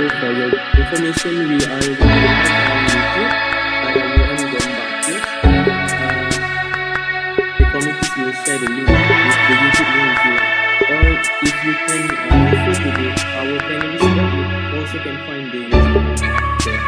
for your information, we are going to have on YouTube, IIUM Gombak Plus. The committees will share the link with the YouTube link if you want. Or if you can refer to our panelists web, you also can find the YouTube link there.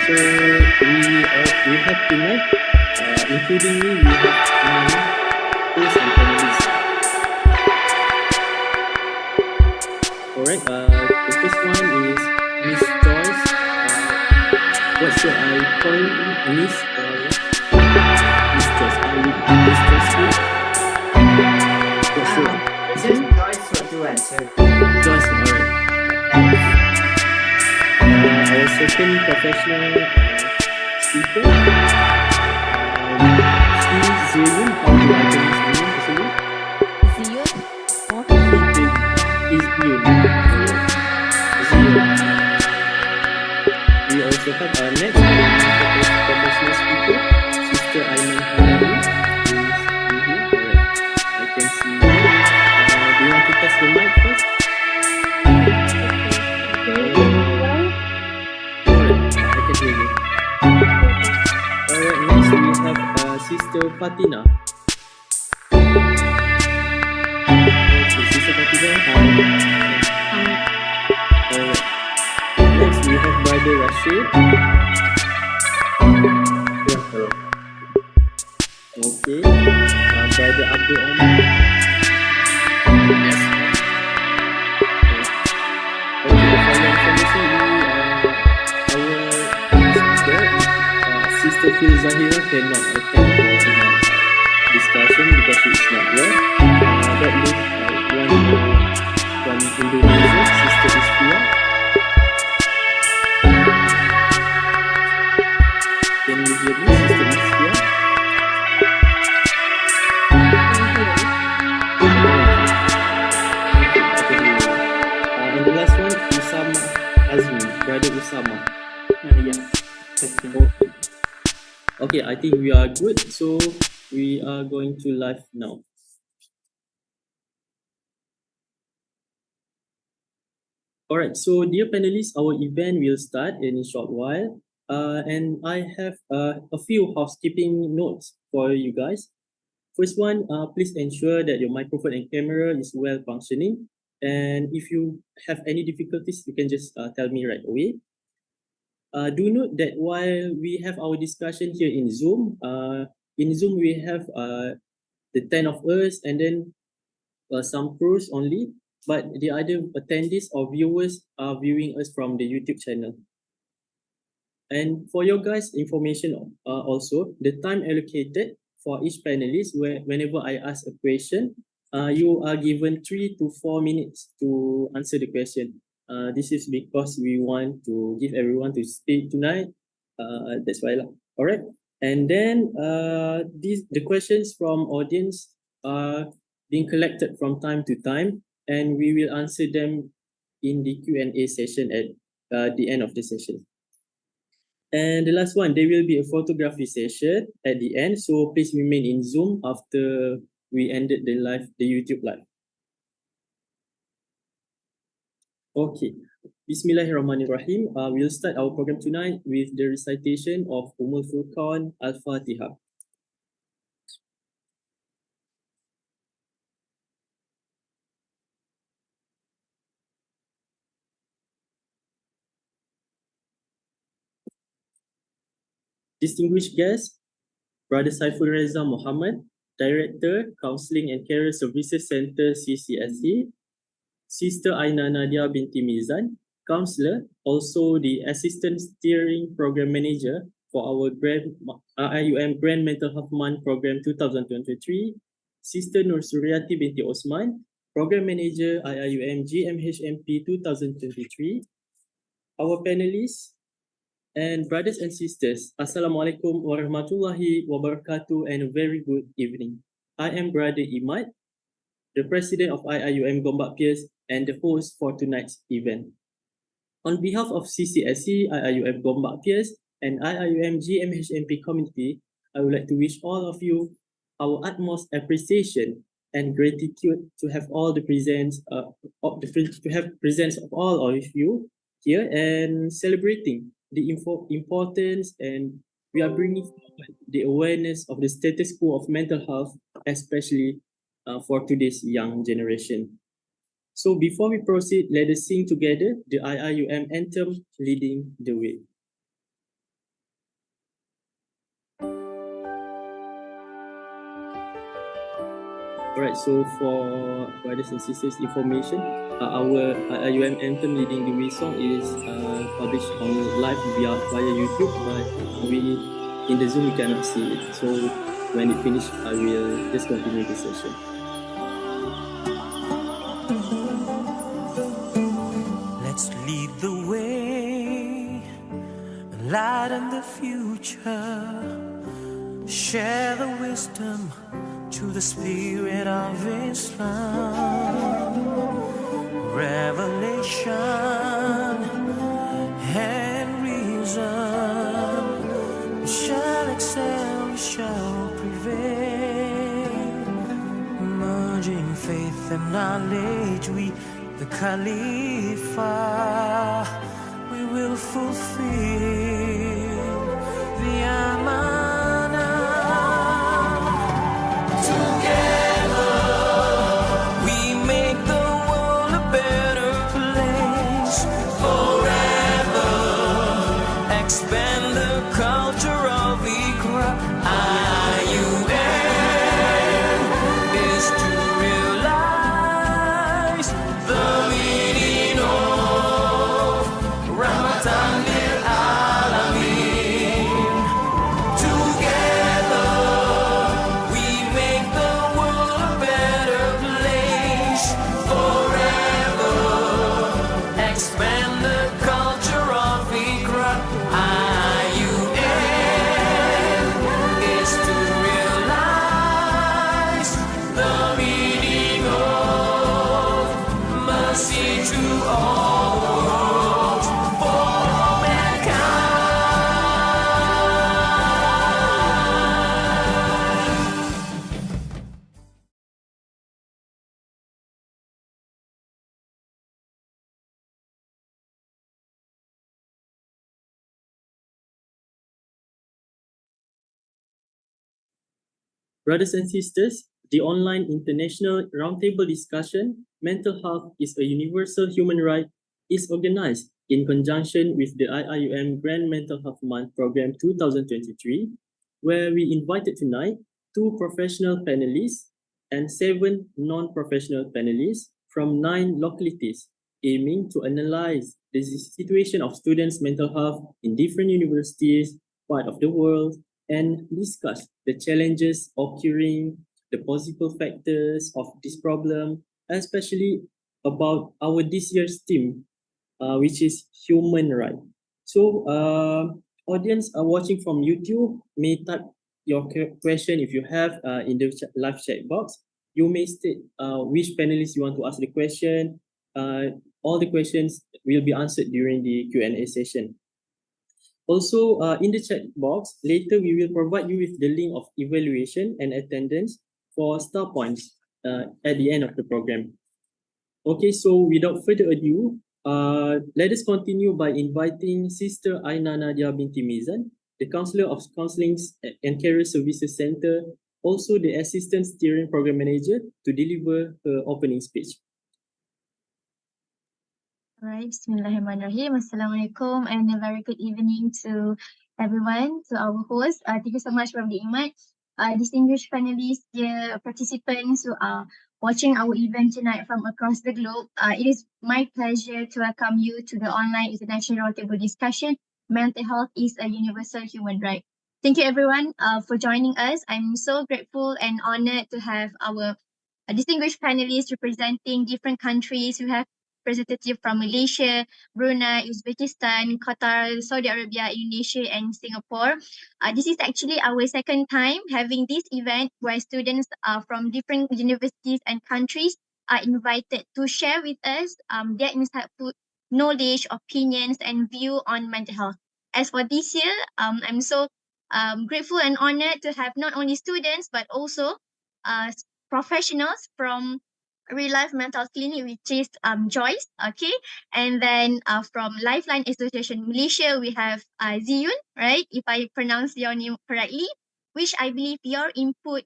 So we have tonight, including me, we have 9 hosts and panelists. Alright, the first one is Miss Joyce. What should I call Miss? Miss Joyce. Miss Joyce. What should I? Just Joyce for to answer. Joyce, alright. Our second professional speaker, Steve Zayun. How do I pronounce his name? Zayun? What? Zayun. We also have our next professional speaker, Sister Aiman Hamadi. I can see you. Do you want to test the mic first? Alright, next we have Sister Fatina. Okay, Sister Fatina, hi. Alright. Next we have Brother Rashid. Yeah, hello. Okay. Brother Abdul Omar. Yes. Okay, for your information, Sister Phil Zahira cannot attend the discussion because she is not well. That leaves one from Indonesia, Sister Ispia. Can you hear me, Sister Ispia? And the last one, Usama Azmi, Brother Usama. Yeah. Okay, I think we are good, so we are going to live now. Alright, so dear panelists, our event will start in a short while. And I have a few housekeeping notes for you guys. First one, please ensure that your microphone and camera is well functioning. And if you have any difficulties, you can just tell me right away. Do note that while we have our discussion here in Zoom we have the 10 of us and then some pros only, but the other attendees or viewers are viewing us from the YouTube channel. And for your guys' information also, the time allocated for each panelist, whenever I ask a question, you are given 3 to 4 minutes to answer the question. This is because we want to give everyone to speak tonight. That's why lah. Alright. And then the questions from audience are being collected from time to time, and we will answer them in the Q&A session at the end of the session. And the last one, there will be a photography session at the end. So please remain in Zoom after we ended the YouTube live. Okay, Bismillahirrahmanirrahim. We'll start our program tonight with the recitation of Furqan Al-Fatiha. Distinguished guests, Brother Saiful Reza Muhammad, Director, Counseling and Career Services Center, CCSC, Sister Aina Nadia binti Mizan, Counselor, also the Assistant Steering Program Manager for our IIUM Grand Mental Health Month Program 2023, Sister Nur Suryati binti Osman, Program Manager IIUM GMHMP 2023, our panelists, and brothers and sisters, Assalamualaikum warahmatullahi wabarakatuh and a very good evening. I am Brother Imad, the President of IIUM Gombak Peers and the host for tonight's event. On behalf of CCSC, IIUM Gombak Peers, and IIUM GMHMP community, I would like to wish all of you our utmost appreciation and gratitude to have all the presence, to have presence of all of you here and celebrating the importance, and we are bringing forward the awareness of the status quo of mental health, especially for today's young generation. So before we proceed, let us sing together the IIUM anthem, Leading the Way. Alright, so for brothers and sisters information, our IIUM anthem, Leading the Way song is published on live via YouTube, but we in the Zoom we cannot see it. So when it finishes, I will just continue the session. Let's lead the way, lighten the future, share the wisdom to the spirit of Islam. Revelation and reason, we shall excel, we shall prevail. Merging faith and knowledge, we the Khalifa, we will fulfill the Amanah. Together, we make the world a better place. Forever, expand the culture of Iqra. IIUM is to realize the meaning of Rahmatan lil Alamin. Together, we make the world a better place. Forever, expand the culture of Iqra. IIUM is to realize the meaning of mercy to all worlds, for all mankind. Brothers and sisters, the online international roundtable discussion, Mental Health is a Universal Human Right, is organized in conjunction with the IIUM Grand Mental Health Month Program 2023, where we invited tonight 2 professional panelists and 7 non-professional panelists from 9 localities, aiming to analyze the situation of students' mental health in different universities, part of the world, and discuss the challenges occurring, the possible factors of this problem, especially about our this year's theme, which is human right. So, audience are watching from YouTube may type your question if you have in the live chat box. You may state which panelist you want to ask the question. All the questions will be answered during the Q&A session. Also, in the chat box, later we will provide you with the link of evaluation and attendance for star points at the end of the program. Okay, so without further ado, let us continue by inviting Sister Aina Nadia binti Mizan, the Counselor of Counseling and Career Services Center, also the Assistant Steering Program Manager, to deliver her opening speech. Alright, Bismillahirrahmanirrahim. Assalamualaikum and a very good evening to everyone, to our host. Thank you so much, Brother Imat. Distinguished panelists, dear participants who are watching our event tonight from across the globe. It is my pleasure to welcome you to the online international roundtable discussion, Mental Health is a Universal Human Right. Thank you everyone for joining us. I'm so grateful and honored to have our distinguished panelists representing different countries. We have representative from Malaysia, Brunei, Uzbekistan, Qatar, Saudi Arabia, Indonesia, and Singapore. This is actually our second time having this event where students from different universities and countries are invited to share with us their insightful knowledge, opinions, and view on mental health. As for this year, I'm so grateful and honored to have not only students but also professionals from Real Life Mental Clinic, which is Joyce, okay, and then from Lifeline Association Malaysia, we have Ziyun, right? If I pronounce your name correctly, which I believe your input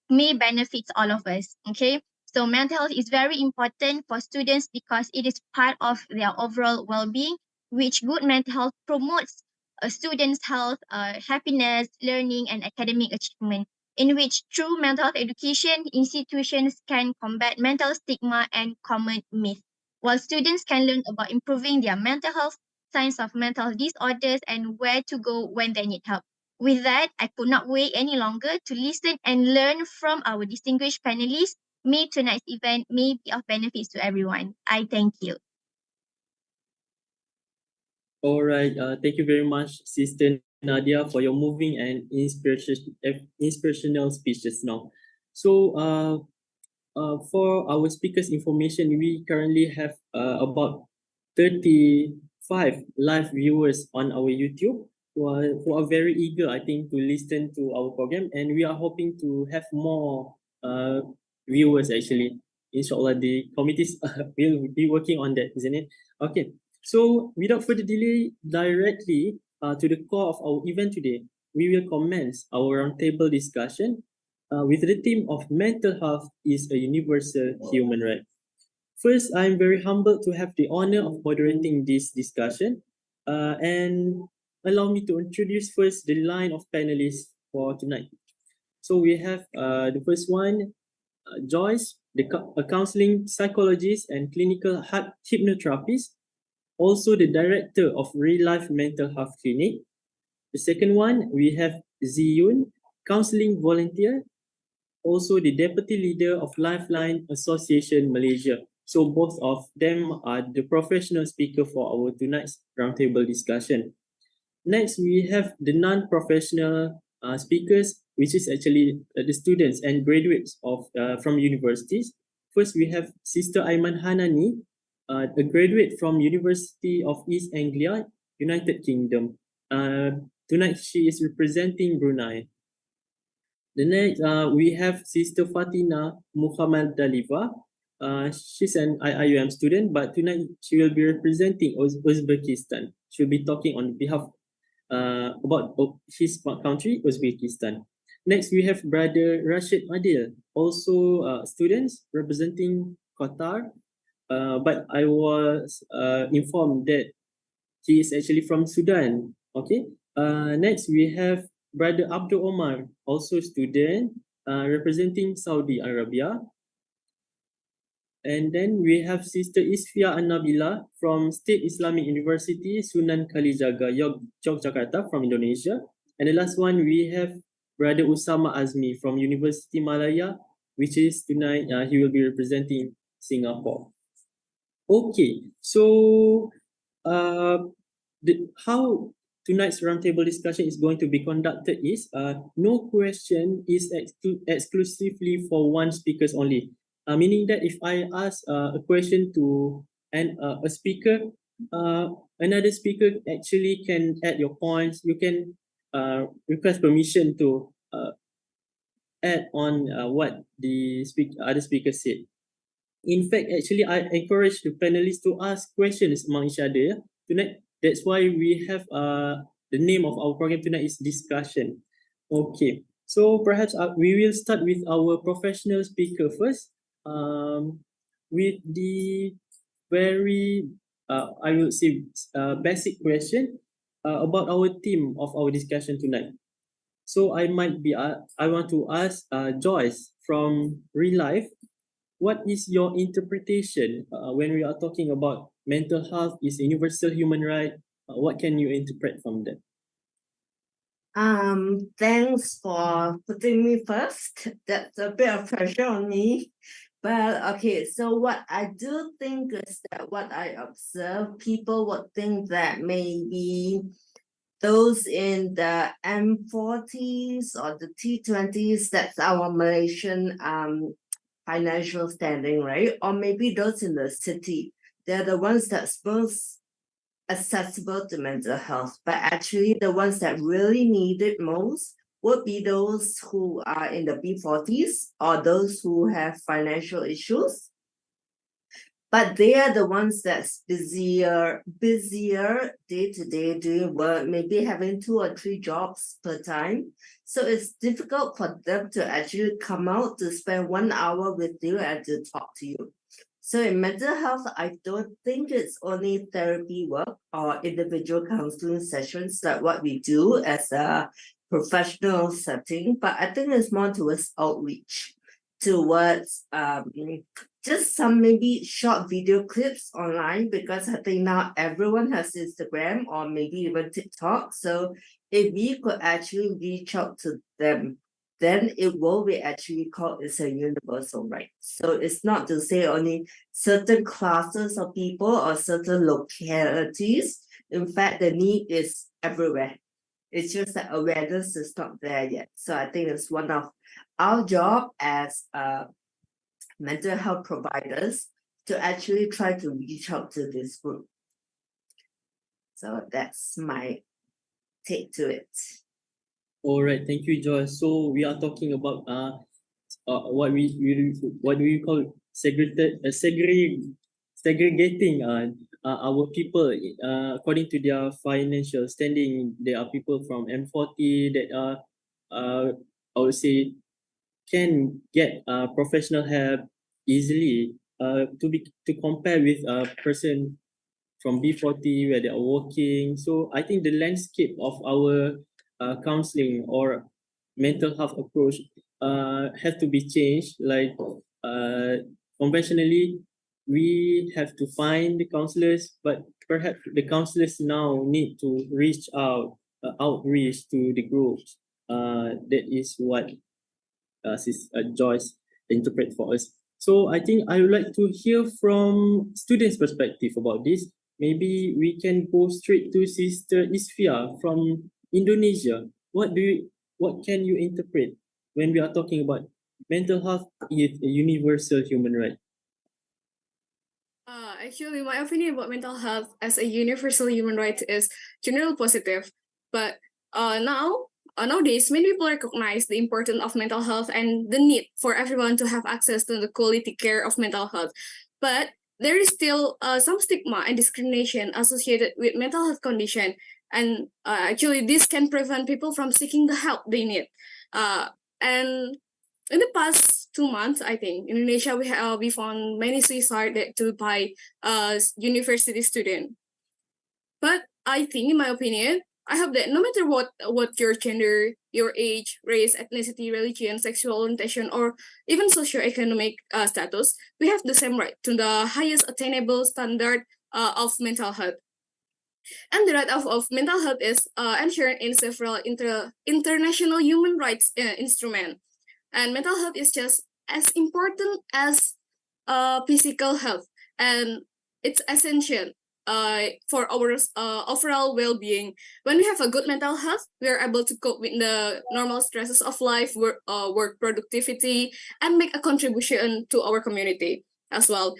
may benefit all of us, okay? So mental health is very important for students because it is part of their overall well-being, which good mental health promotes a student's health, happiness, learning, and academic achievement, in which through mental health education, institutions can combat mental stigma and common myths, while students can learn about improving their mental health, signs of mental disorders, and where to go when they need help. With that, I could not wait any longer to listen and learn from our distinguished panelists. May tonight's event may be of benefits to everyone. I thank you. All right. Thank you very much, Sister Nadia, for your moving and inspirational speeches now. So, for our speakers' information, we currently have about 35 live viewers on our YouTube who are very eager, I think, to listen to our program, and we are hoping to have more viewers actually. Inshallah, the committees will be working on that, isn't it? Okay. So, without further delay, directly to the core of our event today, we will commence our roundtable discussion with the theme of mental health is a universal human right. First, I'm very humbled to have the honor of moderating this discussion, and allow me to introduce first the line of panelists for tonight. So we have the first one, Joyce, a counseling psychologist and clinical hypnotherapist, also the director of Real Life Mental Health Clinic. The second one, we have Ziyun, counseling volunteer, also the deputy leader of Lifeline Association Malaysia. So both of them are the professional speaker for our tonight's roundtable discussion. Next, we have the non-professional speakers, which is actually the students and graduates of from universities. First, we have Sister Aiman Hanani, a graduate from University of East Anglia, United Kingdom. Tonight, she is representing Brunei. The next, we have Sister Fatina Muhammad Daliva. She's an IIUM student, but tonight she will be representing Uzbekistan. She'll be talking on behalf about his country, Uzbekistan. Next, we have Brother Rashid Adil, also students representing Qatar. But I was informed that he is actually from Sudan. Okay. Next, we have Brother Abdul Omar, also student representing Saudi Arabia. And then we have Sister Isfia An-Nabila from State Islamic University, Sunan Kalijaga, Yogyakarta from Indonesia. And the last one, we have Brother Usama Azmi from University Malaya, which is tonight, he will be representing Singapore. Okay, so how tonight's roundtable discussion is going to be conducted is no question is exclusively for one speakers only. Meaning that if I ask a question to a speaker, another speaker actually can add your points. You can request permission to add on what the other speaker said. In fact, actually, I encourage the panelists to ask questions among each other tonight. That's why we have the name of our program tonight is discussion. Okay, so perhaps we will start with our professional speaker first. With the very, I would say, basic question about our theme of our discussion tonight. So I want to ask Joyce from Real Life, what is your interpretation when we are talking about mental health is a universal human right? What can you interpret from that? Thanks for putting me first. That's a bit of pressure on me. But okay, so what I do think is that what I observe, people would think that maybe those in the M40s or the T20s, that's our Malaysian financial standing, right? Or maybe those in the city, they're the ones that's most accessible to mental health, but actually the ones that really need it most would be those who are in the B40s or those who have financial issues. But they are the ones that's busier day to day doing work, maybe having 2 or 3 jobs per time. So it's difficult for them to actually come out to spend 1 hour with you and to talk to you. So in mental health, I don't think it's only therapy work or individual counseling sessions that what we do as a professional setting, but I think it's more towards outreach, towards just some maybe short video clips online, because I think now everyone has Instagram or maybe even TikTok. So if we could actually reach out to them, then it will be actually called it's a universal right. So it's not to say only certain classes of people or certain localities. In fact, the need is everywhere. It's just that awareness is not there yet. So I think it's one of our job as mental health providers to actually try to reach out to this group. So that's my take to it. All right, thank you, Joy. So we are talking about what we call segregating our people according to their financial standing. There are people from M40 that are I would say can get professional help easily to compare with a person from B40 where they are working. So I think the landscape of our counseling or mental health approach have to be changed. Like conventionally, we have to find the counselors, but perhaps the counselors now need to reach out, outreach to the groups. That is what Joyce interpret for us. So I think I would like to hear from students' perspective about this. Maybe we can go straight to Sister Isfia from Indonesia. What can you interpret when we are talking about mental health is a universal human right? Actually, my opinion about mental health as a universal human right is generally positive. But nowadays, many people recognize the importance of mental health and the need for everyone to have access to the quality care of mental health. But there is still some stigma and discrimination associated with mental health condition, and actually, this can prevent people from seeking the help they need. And in the past 2 months, I think in Indonesia we found many suicide to by university student. But I think, in my opinion, I hope that no matter what your gender, your age, race, ethnicity, religion, sexual orientation, or even socioeconomic status, we have the same right to the highest attainable standard of mental health. And the right of mental health is enshrined in several international human rights instruments. And mental health is just as important as physical health, and it's essential for our overall well-being. When we have a good mental health, we are able to cope with the normal stresses of life, work productivity, and make a contribution to our community as well.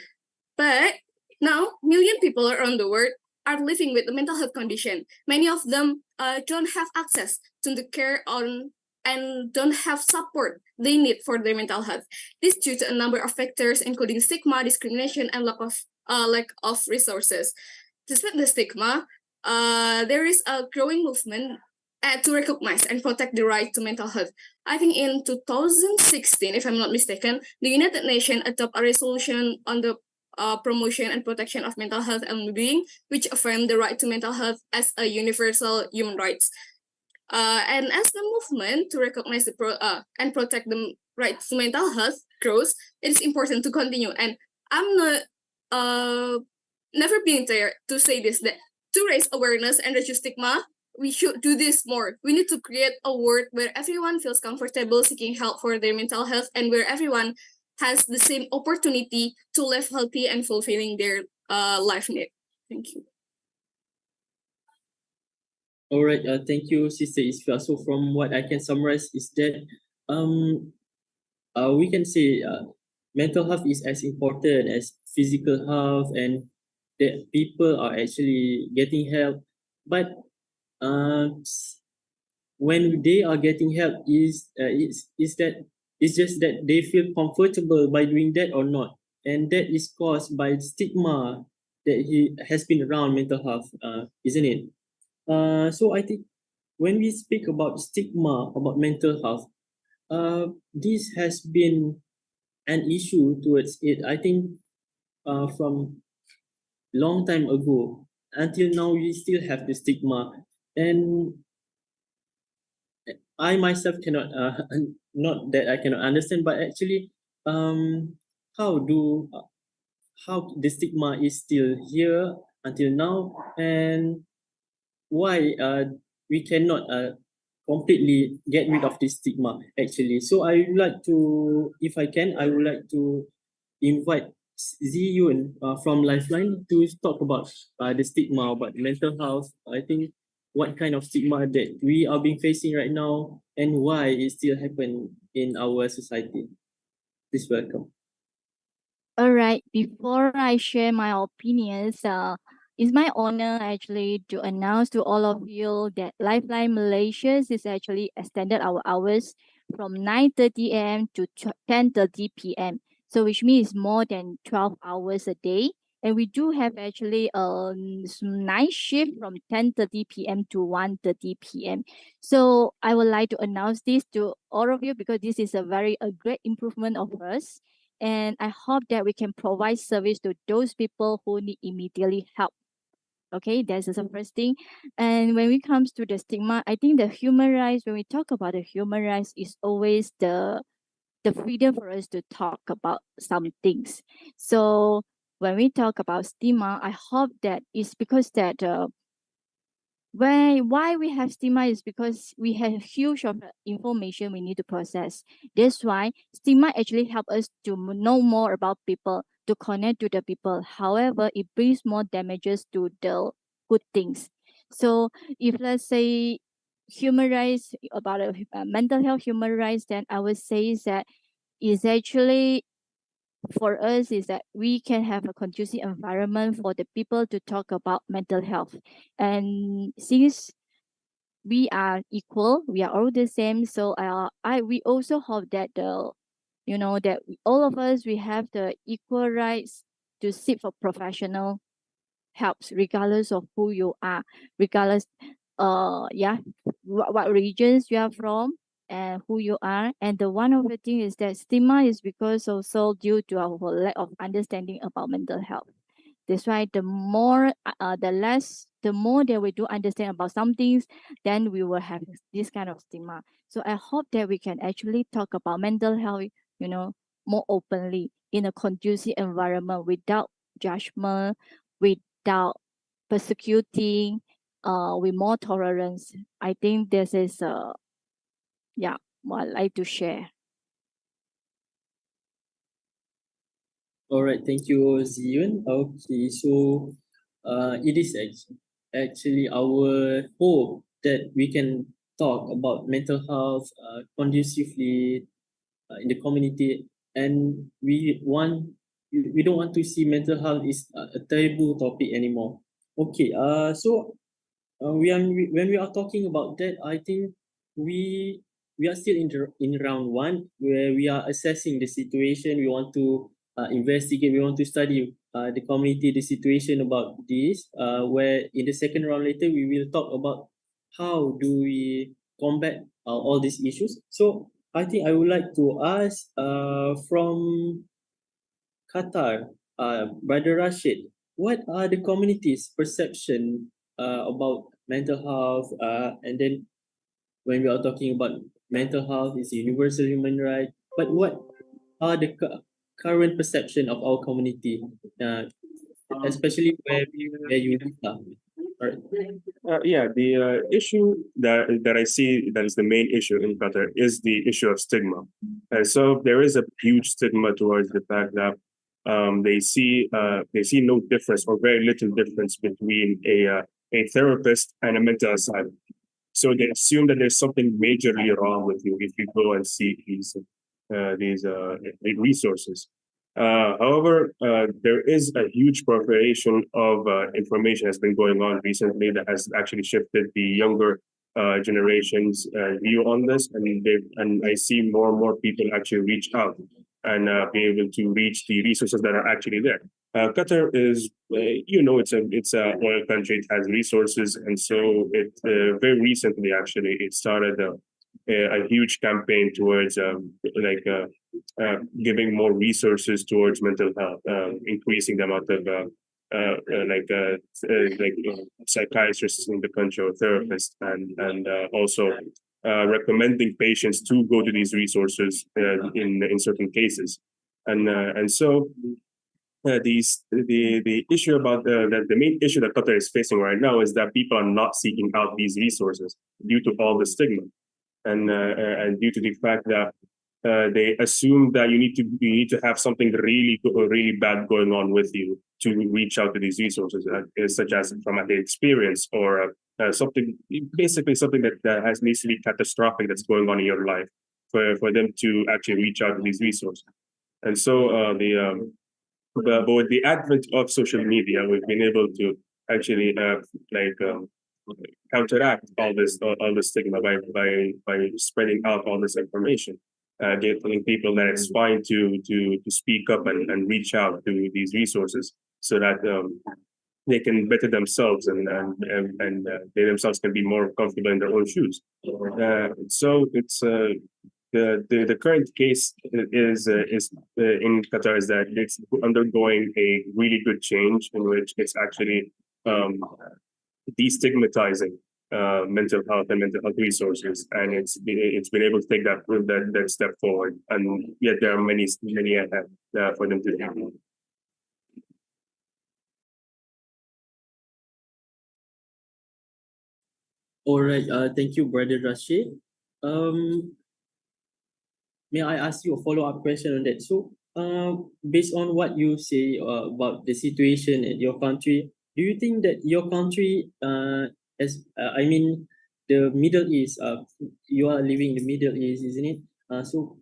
But now, million people around the world are living with a mental health condition. Many of them don't have access to the care on and don't have support they need for their mental health. This due to a number of factors, including stigma, discrimination, and lack of resources. Despite the stigma, there is a growing movement to recognize and protect the right to mental health. I think in 2016, if I'm not mistaken, the United Nations adopted a resolution on the promotion and protection of mental health and well-being, which affirmed the right to mental health as a universal human right. And as the movement to recognize and protect the right to mental health grows, it is important to continue. And I'm not never being there to say this, that to raise awareness and reduce stigma, we should do this more. We need to create a world where everyone feels comfortable seeking help for their mental health, and where everyone has the same opportunity to live healthy and fulfilling their life need. Thank you. All right, thank you, Sister Isfia. So from what I can summarize is that we can say mental health is as important as physical health, and that people are actually getting help. But when they are getting help, is that it's just that they feel comfortable by doing that or not, and that is caused by stigma that he has been around mental health, isn't it? So I think when we speak about stigma about mental health, this has been an issue towards it. I think from long time ago until now, we still have the stigma, and I myself cannot, not that I cannot understand, but actually, um, how do how the stigma is still here until now, and why we cannot completely get rid of this stigma actually. So I would like to, if I can, I would like to invite Ziyun from Lifeline to talk about the stigma about mental health. I think what kind of stigma that we are being facing right now and why it still happen in our society. Please welcome. All right, before I share my opinions, it's my honor actually to announce to all of you that Lifeline Malaysia is actually extended our hours from 9:30 a.m. to 10:30 p.m. So which means more than 12 hours a day. And we do have actually night shift from 10:30 p.m. to 1:30 p.m. So I would like to announce this to all of you because this is a great improvement of us, and I hope that we can provide service to those people who need immediately help. Okay, that's the first thing. And when it comes to the stigma, I think the human rights, when we talk about the human rights, is always the freedom for us to talk about some things. So when we talk about stigma, I hope that it's because that why we have stigma is because we have huge of information we need to process. That's why stigma actually help us to know more about people, to connect to the people. However, it brings more damages to the good things. So if let's say human rights about mental health human rights, then I would say that is actually for us is that we can have a conducive environment for the people to talk about mental health. And since we are equal, we are all the same, so we also hope that all of us we have the equal rights to seek for professional helps regardless of who you are, regardless what regions you are from and who you are. And the one of the thing is that stigma is because also due to our lack of understanding about mental health. That's why the more that we do understand about some things, then we will have this kind of stigma. So I hope that we can actually talk about mental health, more openly in a conducive environment without judgment, without persecuting, with more tolerance. I think this is what I'd like to share. All right, thank you, Ziyun. Okay, so it is actually our hope that we can talk about mental health conducively in the community, and we don't want to see mental health is a taboo topic anymore. Okay, so when we are talking about that, I think we we are still in round one where we are assessing the situation. We want to investigate. We want to study the community, the situation about this. Where in the second round later we will talk about how do we combat all these issues. So I think I would like to ask from Qatar, Brother Rashid, what are the community's perception about mental health? And then when we are talking about mental health, it's a universal human right. But what are the current perception of our community, especially where you live? All right. The issue that I see that is the main issue in Qatar is the issue of stigma. So there is a huge stigma towards the fact that they see no difference or very little difference between a therapist and a mental asylum. So they assume that there's something majorly wrong with you if you go and seek these resources. However, there is a huge proliferation of information that's been going on recently that has actually shifted the younger generation's view on this, and I see more and more people actually reach out and be able to reach the resources that are actually there. Qatar is, it's a oil country. It has resources, and so it very recently actually it started a huge campaign towards giving more resources towards mental health, increasing the amount of psychiatrists in the country or therapists, and also recommending patients to go to these resources in certain cases, and so. The issue about the main issue that Qatar is facing right now is that people are not seeking out these resources due to all the stigma, and due to the fact that they assume that you need to have something really bad going on with you to reach out to these resources, such as traumatic experience or something that needs to be catastrophic that's going on in your life for them to actually reach out to these resources. And so but with the advent of social media, we've been able to actually counteract all this stigma by spreading out all this information, telling people that it's fine to speak up and reach out to these resources so that they can better themselves and they themselves can be more comfortable in their own shoes. So it's the current case is in Qatar is that it's undergoing a really good change in which it's actually destigmatizing mental health and mental health resources, and it's been able to take that step forward, and yet there are many ahead for them to do. All right. Thank you, Brother Rashid. May I ask you a follow-up question on that? So, based on what you say about the situation in your country, do you think that your country, the Middle East, you are living in the Middle East, isn't it? So,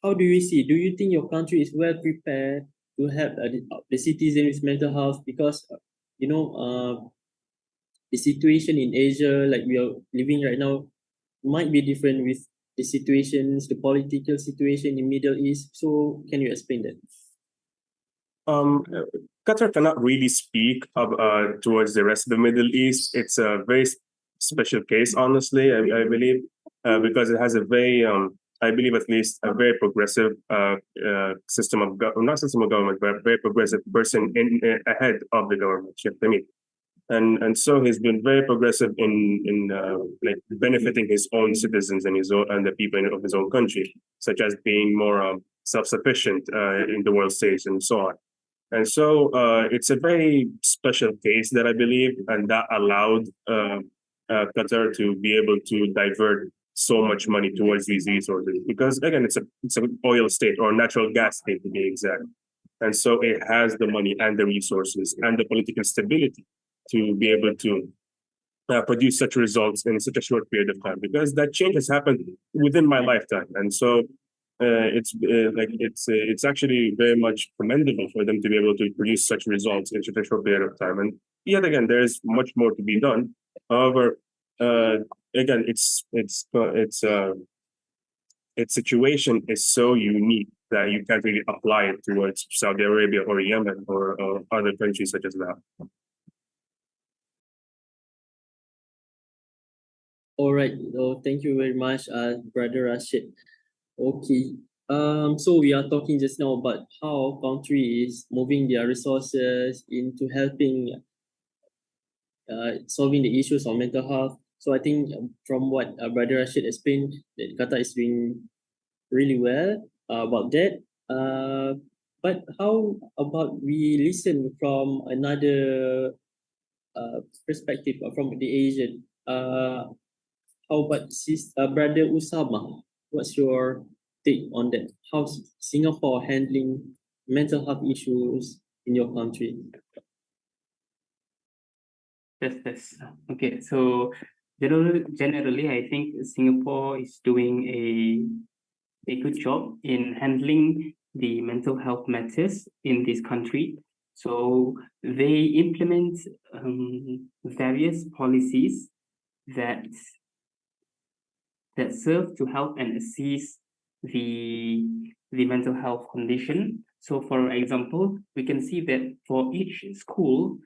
how do you see? Do you think your country is well prepared to help the citizens with mental health? Because, the situation in Asia, like we are living right now, might be different with the political situation in Middle East. So can you explain that? Qatar cannot really speak towards the rest of the Middle East. It's a very special case, honestly, I believe, because it has a very, I believe at least, a very progressive system of government, but a very progressive person ahead of the government, Sheikh Tamim. And so he's been very progressive in benefiting his own citizens and the people of his own country, such as being more self-sufficient in the world stage and so on. And so it's a very special case that I believe, and that allowed Qatar to be able to divert so much money towards these resources, because again, it's an oil state or natural gas state to be exact, and so it has the money and the resources and the political stability to be able to produce such results in such a short period of time, because that change has happened within my lifetime, and so it's actually very much commendable for them to be able to produce such results in such a short period of time. And yet again, there is much more to be done. However, again, its situation is so unique that you can't really apply it towards Saudi Arabia or Yemen or other countries such as that. All right. Thank you very much, Brother Rashid. Okay. So we are talking just now about how country is moving their resources into helping solving the issues of mental health. So I think from what Brother Rashid explained, that Qatar is doing really well about that. But how about we listen from another perspective from the Asian? How about Brother Usama? What's your take on that? How's Singapore handling mental health issues in your country? Yes. Okay, so generally, I think Singapore is doing a good job in handling the mental health matters in this country. So they implement various policies that serve to help and assist the mental health condition. So for example, we can see that for each school,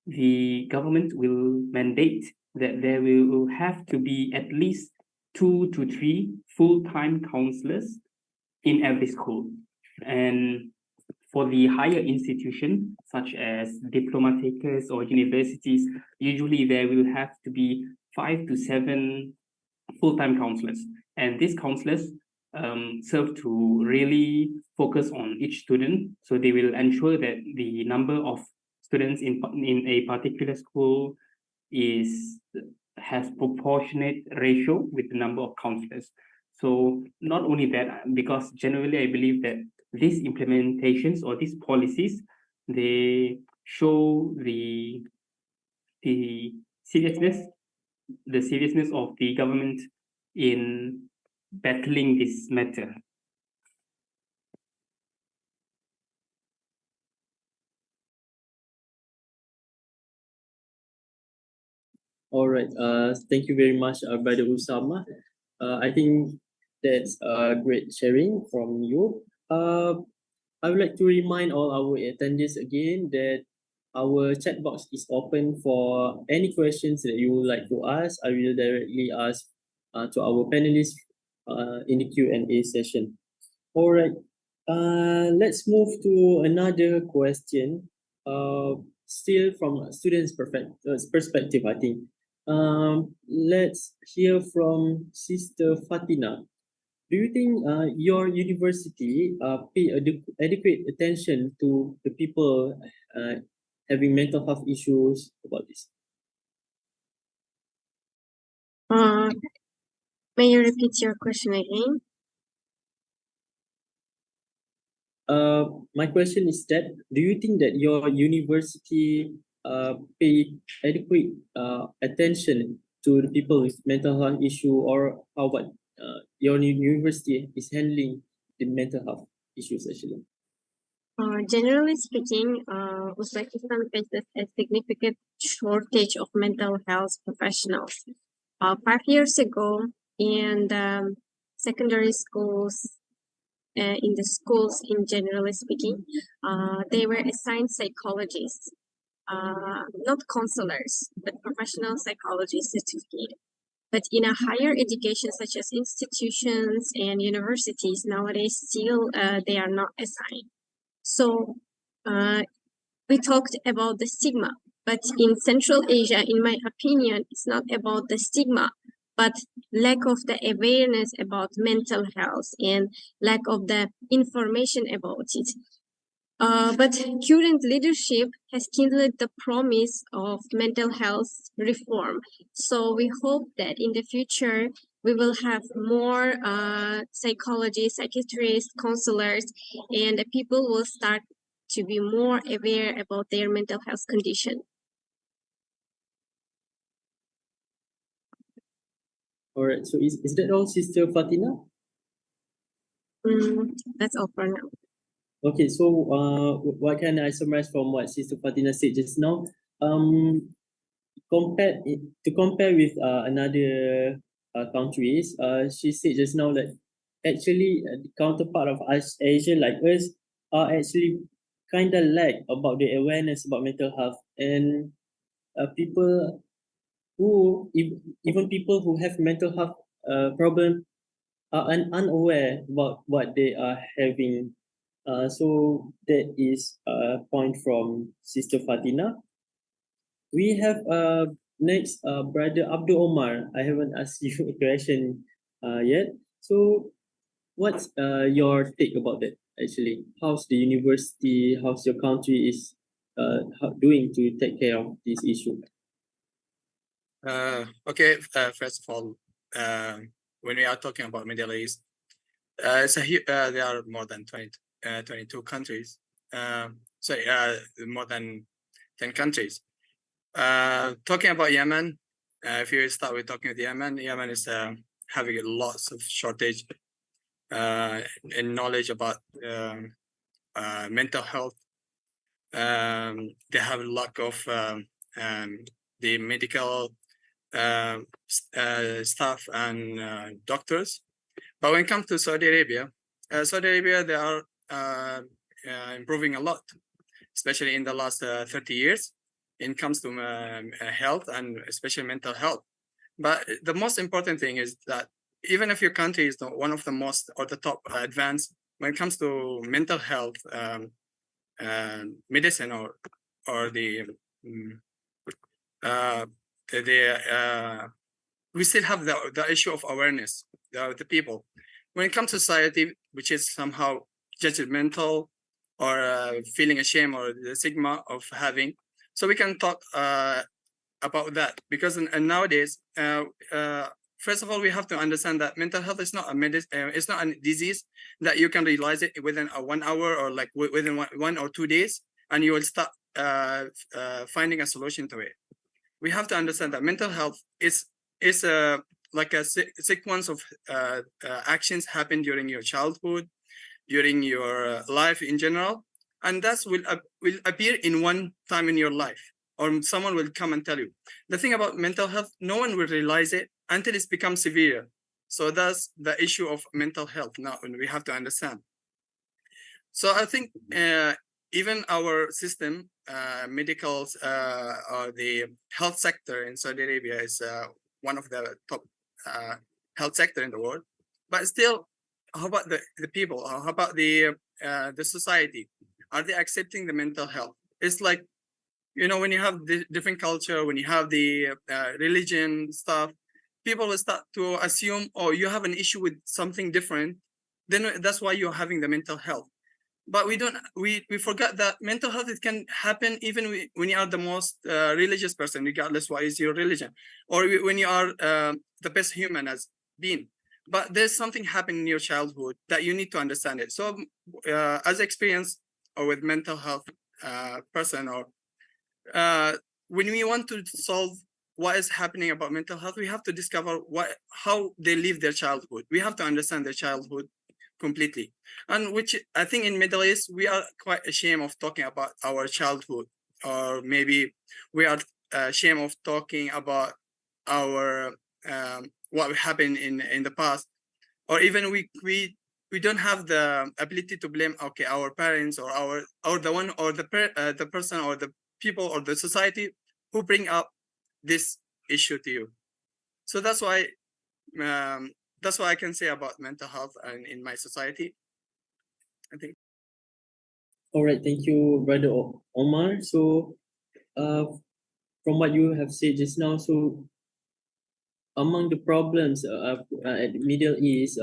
the government will mandate that there will have to be at least 2 to 3 full-time counselors in every school. And for the higher institution, such as diploma takers or universities, usually there will have to be 5 to 7 full-time counselors. And these counselors serve to really focus on each student. So they will ensure that the number of students in a particular school has proportionate ratio with the number of counselors. So not only that, because generally I believe that these implementations or these policies, they show the seriousness of the government in battling this matter. All right. Thank you very much, Brother Usama. I think that's great sharing from you. I would like to remind all our attendees again that our chat box is open for any questions that you would like to ask. I will directly ask to our panelists in the Q&A session. All right. Let's move to another question. Still from a student's perspective, I think. Let's hear from Sister Fatina. Do you think your university pay adequate attention to the people having mental health issues about this? May you repeat your question again? My question is that, do you think that your university pay adequate attention to the people with mental health issue, or how about your university is handling the mental health issues actually? Generally speaking, Uzbekistan faces a significant shortage of mental health professionals. 5 years ago, in the secondary schools, in the schools in generally speaking, they were assigned psychologists, not counselors, but professional psychology certificate. But in a higher education, such as institutions and universities, nowadays still they are not assigned. So we talked about the stigma, but in Central Asia, in my opinion, it's not about the stigma, but lack of the awareness about mental health and lack of the information about it. But current leadership has kindled the promise of mental health reform. So we hope that in the future, we will have more psychologists, psychiatrists, counselors, and the people will start to be more aware about their mental health condition. All right. So is that all, Sister Fatina? That's all for now. Okay, so what can I summarize from what Sister Fatina said just now? To compare with another countries, she said just now that actually the counterpart of us, Asian like us, are actually kind of lack about the awareness about mental health, and people who even people who have mental health problem are unaware about what they are having. So that is a point from Sister Fatina. We have next Brother Abdul Omar. I haven't asked you a question yet. So what's your take about that actually? How's the university, how's your country is doing to take care of this issue? Okay, first of all, when we are talking about Middle East, there are more than 22 countries. More than 10 countries. Talking about Yemen, if you start with talking with Yemen is having lots of shortage and knowledge about mental health. They have a lack of the medical staff and doctors. But when it comes to Saudi Arabia, they are improving a lot, especially in the last 30 years. It comes to health and especially mental health. But the most important thing is that even if your country is one of the most or the top advanced when it comes to mental health, medicine or we still have the issue of awareness, the people. When it comes to society, which is somehow judgmental or feeling ashamed or the stigma of having, so we can talk about that because nowadays, first of all, we have to understand that mental health is not it's not a disease that you can realize it within 1 hour or like within one or 2 days, and you will start finding a solution to it. We have to understand that mental health is like a sequence of actions happen during your childhood, during your life in general, and that will appear in one time in your life, or someone will come and tell you. The thing about mental health, no one will realize it until it's become severe. So that's the issue of mental health now, and we have to understand. So I think even our system, medicals, or the health sector in Saudi Arabia is one of the top health sector in the world. But still, how about the people? How about the society? Are they accepting the mental health? It's like, you know, when you have the different culture, when you have the religion stuff, people will start to assume, oh, you have an issue with something different, then that's why you're having the mental health. But we forgot that mental health, it can happen even when you are the most religious person, regardless what is your religion, or when you are the best human as being. But there's something happening in your childhood that you need to understand it. So as experience or with mental health person, or when we want to solve what is happening about mental health, we have to discover how they live their childhood. We have to understand their childhood completely, and which I think in Middle East we are quite ashamed of talking about our childhood, or maybe we are ashamed of talking about our what happened in the past, or even we don't have the ability to blame our parents or the one or the person or the people or the society who bring up this issue to you. So that's why I can say about mental health and in my society, I think. All right, thank you, Brother Omar. So, from what you have said just now, so among the problems at the Middle East,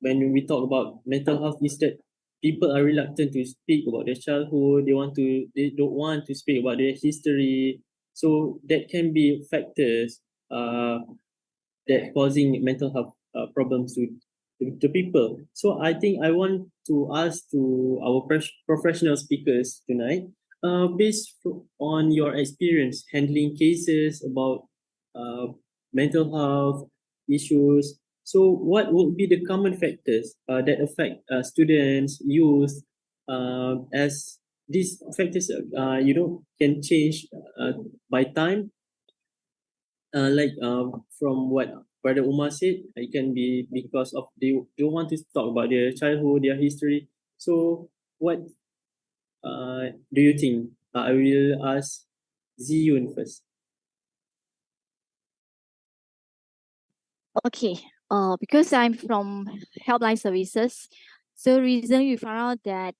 when we talk about mental health, is that people are reluctant to speak about their childhood. They don't want to speak about their history. So that can be factors that causing mental health problems to people. So I think I want to ask to our professional speakers tonight, based on your experience handling cases about mental health issues. So what would be the common factors that affect students, youth, as these factors can change by time, like from what Brother Umar said, it can be because of they don't want to talk about their childhood, their history. So what do you think? I will ask Ziyun first. Okay. Because I'm from Helpline Services, so recently we found out that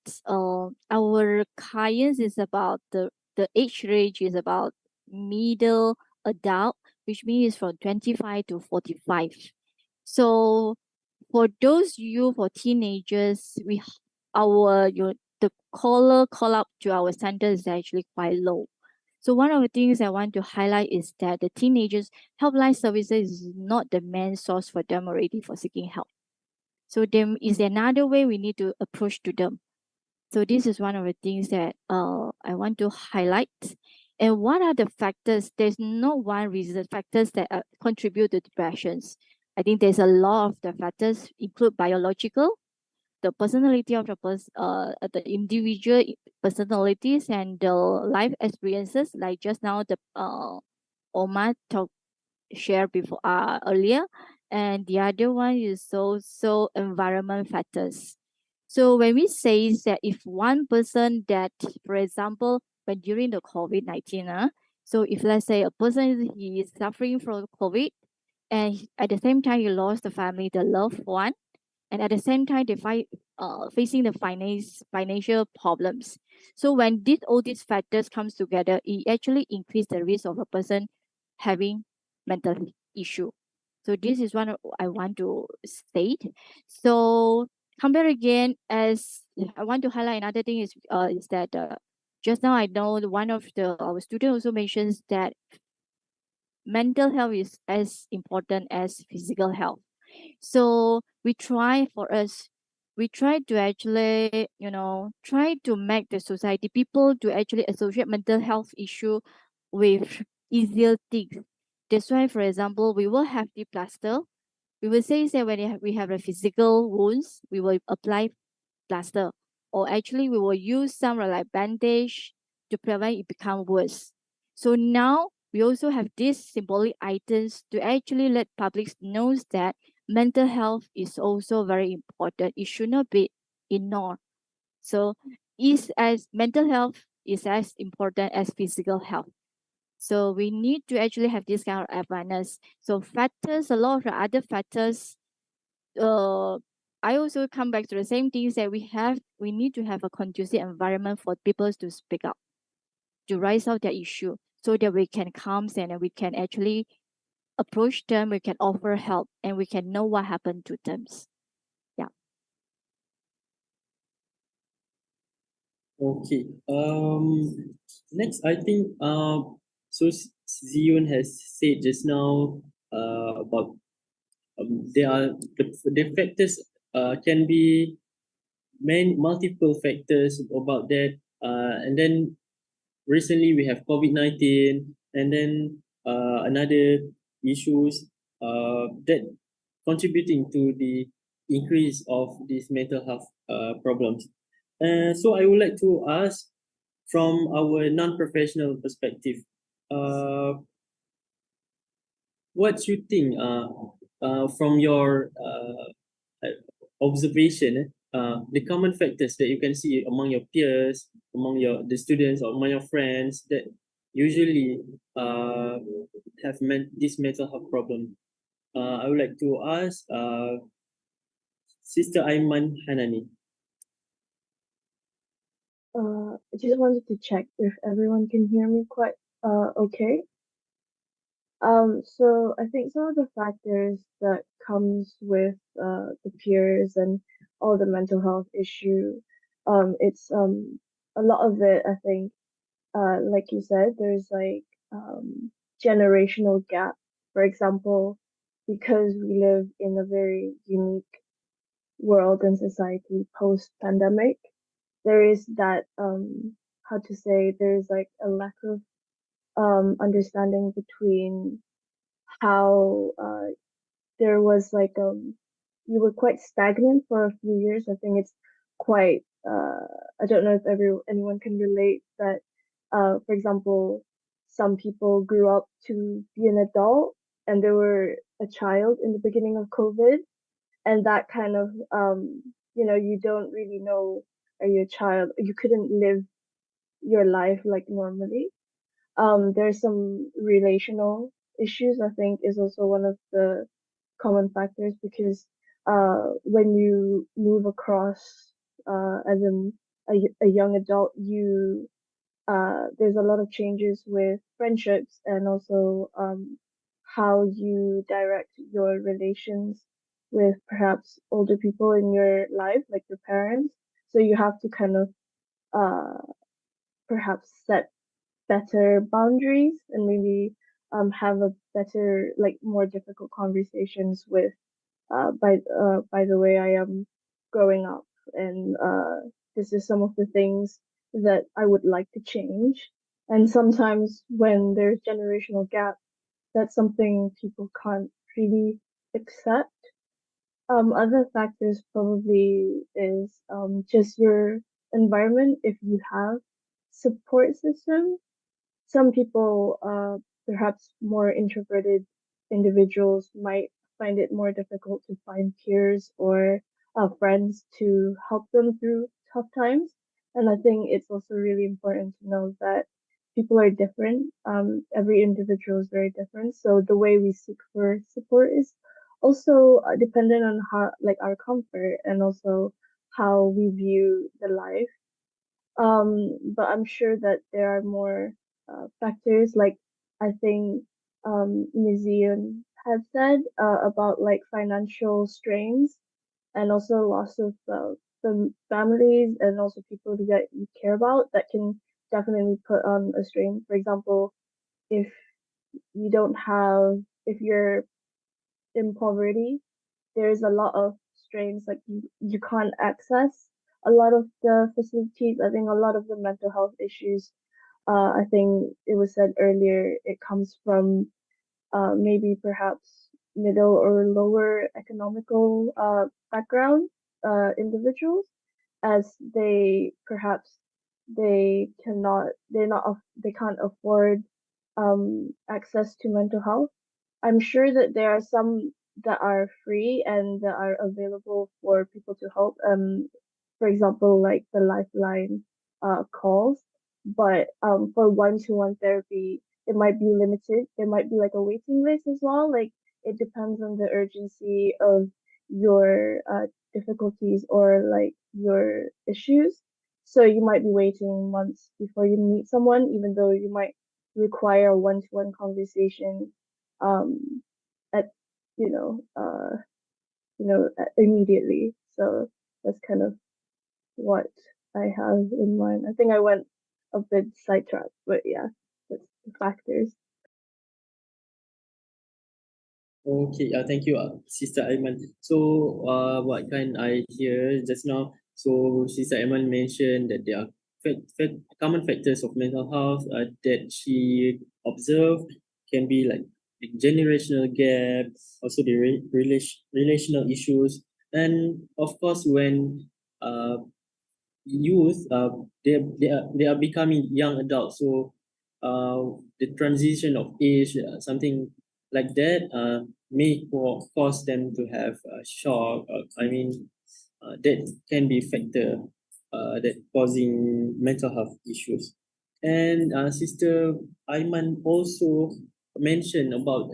our clients is about the age range is about middle adult, which means from 25 to 45. So for those youth or teenagers, the call up to our center is actually quite low. So one of the things I want to highlight is that the teenagers helpline services is not the main source for them already for seeking help. So there is another way we need to approach to them. So this is one of the things that I want to highlight. And what are the factors? There's no one reason factors that contribute to depressions. I think there's a lot of the factors include biological, the personality of the individual personalities and the life experiences, like just now the Omar shared before earlier, and the other one is also environment factors. So when we say that if one person that, for example, when during the COVID-19, so if let's say a person he is suffering from COVID, and at the same time you lost the family, the loved one, and at the same time they facing the financial problems. So when all these factors comes together, it actually increase the risk of a person having mental issue. So this is what I want to state. So compare again, as I want to highlight another thing is that just now I know one of our student also mentions that mental health is as important as physical health. So we try to actually, try to make the society, people to actually associate mental health issue with easier things. That's why, for example, we will have the plaster. We will say that when we have a physical wounds, we will apply plaster. Or actually we will use some like bandage to prevent it become worse. So now we also have these symbolic items to actually let public knows that mental health is also very important. It should not be ignored. So mental health is as important as physical health. So we need to actually have this kind of awareness. So factors, a lot of the other factors, I also come back to the same things that we need to have a conducive environment for people to speak up, to raise out their issue, so that we can come and we can actually approach them, we can offer help, and we can know what happened to them. Yeah. Okay. Next, I think so Zion has said just now about there are the factors can be multiple factors about that, and then recently we have COVID-19, and then another issues that contributing to the increase of these mental health problems. So I would like to ask from our non-professional perspective, what you think from your observation, the common factors that you can see among your peers, among the students, or among your friends that usually have this mental health problem. I would like to ask Sister Aiman Hanani. I just wanted to check if everyone can hear me quite okay. So I think some of the factors that comes with the peers and all the mental health issue, it's a lot of it, I think, like you said, there's like generational gap. For example, because we live in a very unique world and society post-pandemic, there is that how to say, there's like a lack of understanding between how there was like you were quite stagnant for a few years. I think it's quite I don't know if anyone can relate that for example, some people grew up to be an adult and they were a child in the beginning of COVID, and that kind of you don't really know, are you a child, you couldn't live your life like normally. There's some relational issues, I think, is also one of the common factors, because when you move across as a young adult, there's a lot of changes with friendships and also how you direct your relations with perhaps older people in your life, like your parents. So you have to kind of perhaps set better boundaries and maybe have a better, like more difficult conversations with by the way I am growing up, and this is some of the things that I would like to change. And sometimes when there's generational gap, that's something people can't really accept. Other factors probably is just your environment. If you have support system, some people, perhaps more introverted individuals, might find it more difficult to find peers or friends to help them through tough times. And I think it's also really important to know that people are different. Every individual is very different. So the way we seek for support is also dependent on how, like, our comfort and also how we view the life. But I'm sure that there are more factors, like I think Museum had said about like financial strains and also loss of families and also people that you care about that can definitely put on a strain. For example, if you don't have, if you're in poverty, there's a lot of strains, like you can't access a lot of the facilities. I think a lot of the mental health issues, I think it was said earlier, it comes from maybe perhaps middle or lower economical background individuals, as they perhaps they can't afford access to mental health. I'm sure that there are some that are free and that are available for people to help. For example, like the Lifeline calls. But for one-to-one therapy, it might be limited. There might be like a waiting list as well. Like it depends on the urgency of your difficulties or like your issues. So you might be waiting months before you meet someone, even though you might require a one-to-one conversation um at immediately. So that's kind of what I have in mind. I think I went a bit sidetracked, but yeah, that's the factors. Okay, thank you, Sister Aiman. So, what can I hear just now? So, Sister Aiman mentioned that there are common factors of mental health that she observed can be like the generational gap, also the relational issues, and of course, when youth they are becoming young adults, so the transition of age, something like that, may cause them to have a shock. That can be factor that causing mental health issues. And Sister Aiman also mentioned about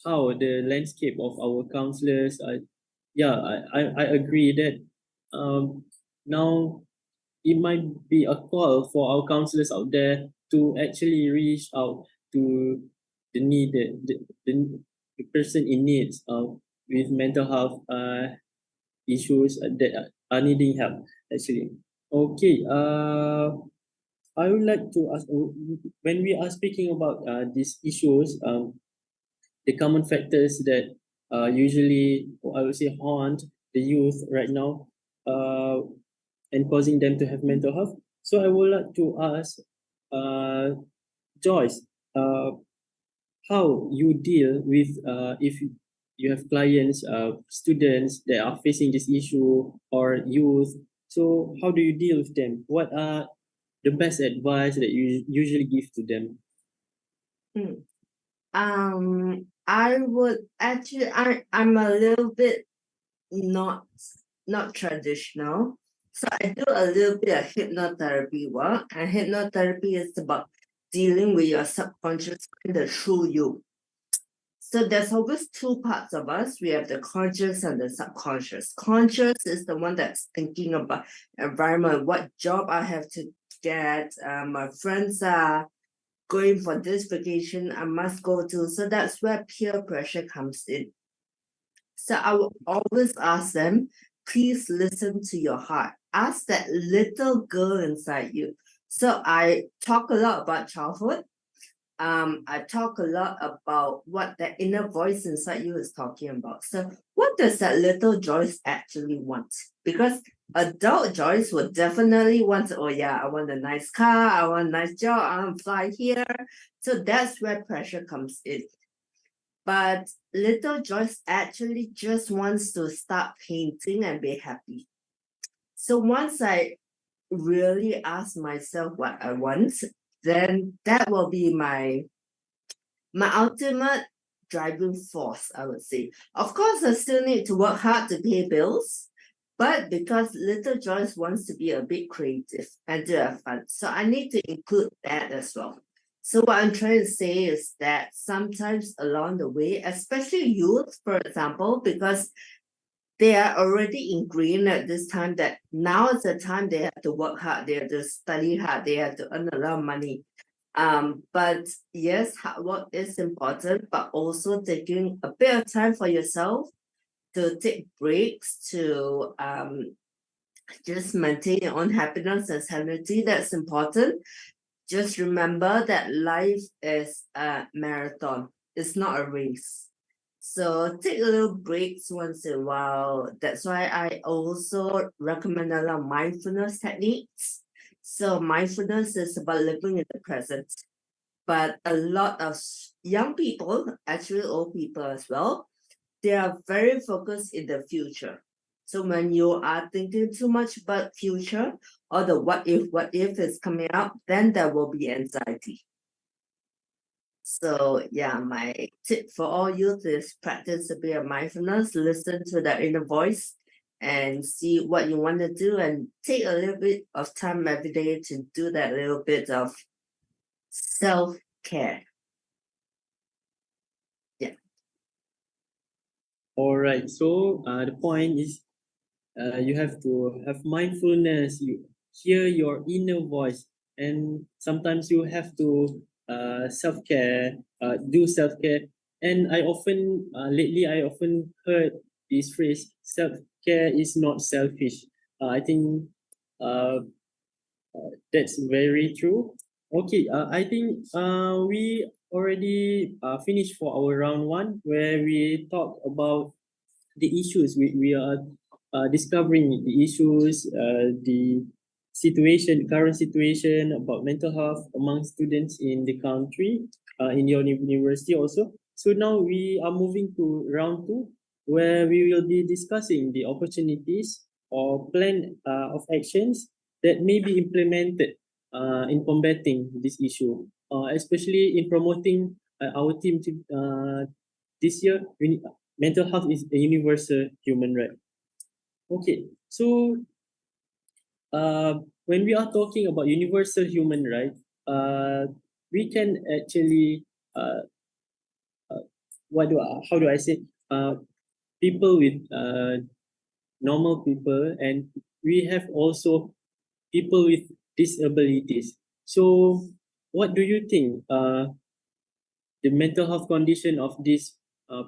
how the landscape of our counselors. Yeah, I agree that now it might be a call for our counselors out there to actually reach out to the need the person in needs with mental health issues that are needing help actually. Okay, I would like to ask, when we are speaking about these issues, the common factors that usually, I would say, haunt the youth right now, and causing them to have mental health. So I would like to ask Joyce, how you deal with if you have clients, students that are facing this issue or youth. So how do you deal with them? What are the best advice that you usually give to them? I would actually, I'm a little bit not traditional. So I do a little bit of hypnotherapy work, and hypnotherapy is about dealing with your subconscious mind, the true you. So there's always two parts of us. We have the conscious and the subconscious. Conscious is the one that's thinking about environment, what job I have to get, my friends are going for this vacation I must go to. So that's where peer pressure comes in. So I will always ask them, please listen to your heart. Ask that little girl inside you. So I talk a lot about childhood. I talk a lot about what the inner voice inside you is talking about. So what does that little Joyce actually want? Because adult Joyce would definitely want, oh yeah, I want a nice car, I want a nice job, I want to fly here. So that's where pressure comes in. But little Joyce actually just wants to start painting and be happy. So once I really ask myself what I want, then that will be my ultimate driving force, I would say. Of course, I still need to work hard to pay bills, but because little Joyce wants to be a bit creative and to have fun, so I need to include that as well. So what I'm trying to say is that sometimes along the way, especially youth, for example, because they are already ingrained at this time that now is the time they have to work hard, they have to study hard, they have to earn a lot of money. But yes, hard work is important, but also taking a bit of time for yourself to take breaks, to just maintain your own happiness and sanity. That's important. Just remember that life is a marathon. It's not a race. So take a little breaks once in a while. That's why I also recommend a lot of mindfulness techniques. So mindfulness is about living in the present. But a lot of young people, actually old people as well, they are very focused in the future. So when you are thinking too much about future or the what if is coming up, then there will be anxiety. So yeah, my tip for all youth is practice a bit of mindfulness, listen to the inner voice and see what you want to do and take a little bit of time every day to do that little bit of self-care. Yeah. All right. So the point is, you have to have mindfulness. You hear your inner voice, and sometimes you have to self-care, do self-care. And I often lately I often heard this phrase: self-care is not selfish. I think uh, that's very true. Okay, I think we already finished for our round one where we talk about the issues. We are discovering the issues, the situation, current situation about mental health among students in the country, in your university also. So now we are moving to round two, where we will be discussing the opportunities or plan of actions that may be implemented in combating this issue, especially in promoting our team to, this year. Mental health is a universal human right. Okay, so when we are talking about universal human right, we can actually how do I say, people with normal people, and we have also people with disabilities. So what do you think the mental health condition of this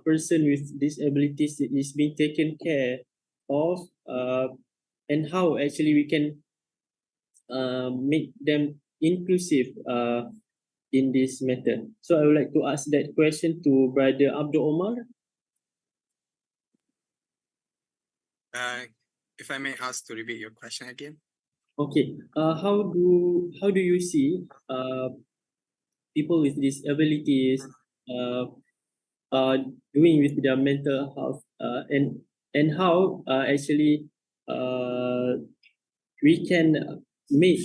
person with disabilities is being taken care of, and how actually we can make them inclusive in this matter? So I would like to ask that question to Brother Abdul Omar. If I may ask to repeat your question again. Okay, how do you see people with disabilities uh, doing with their mental health, and how actually we can make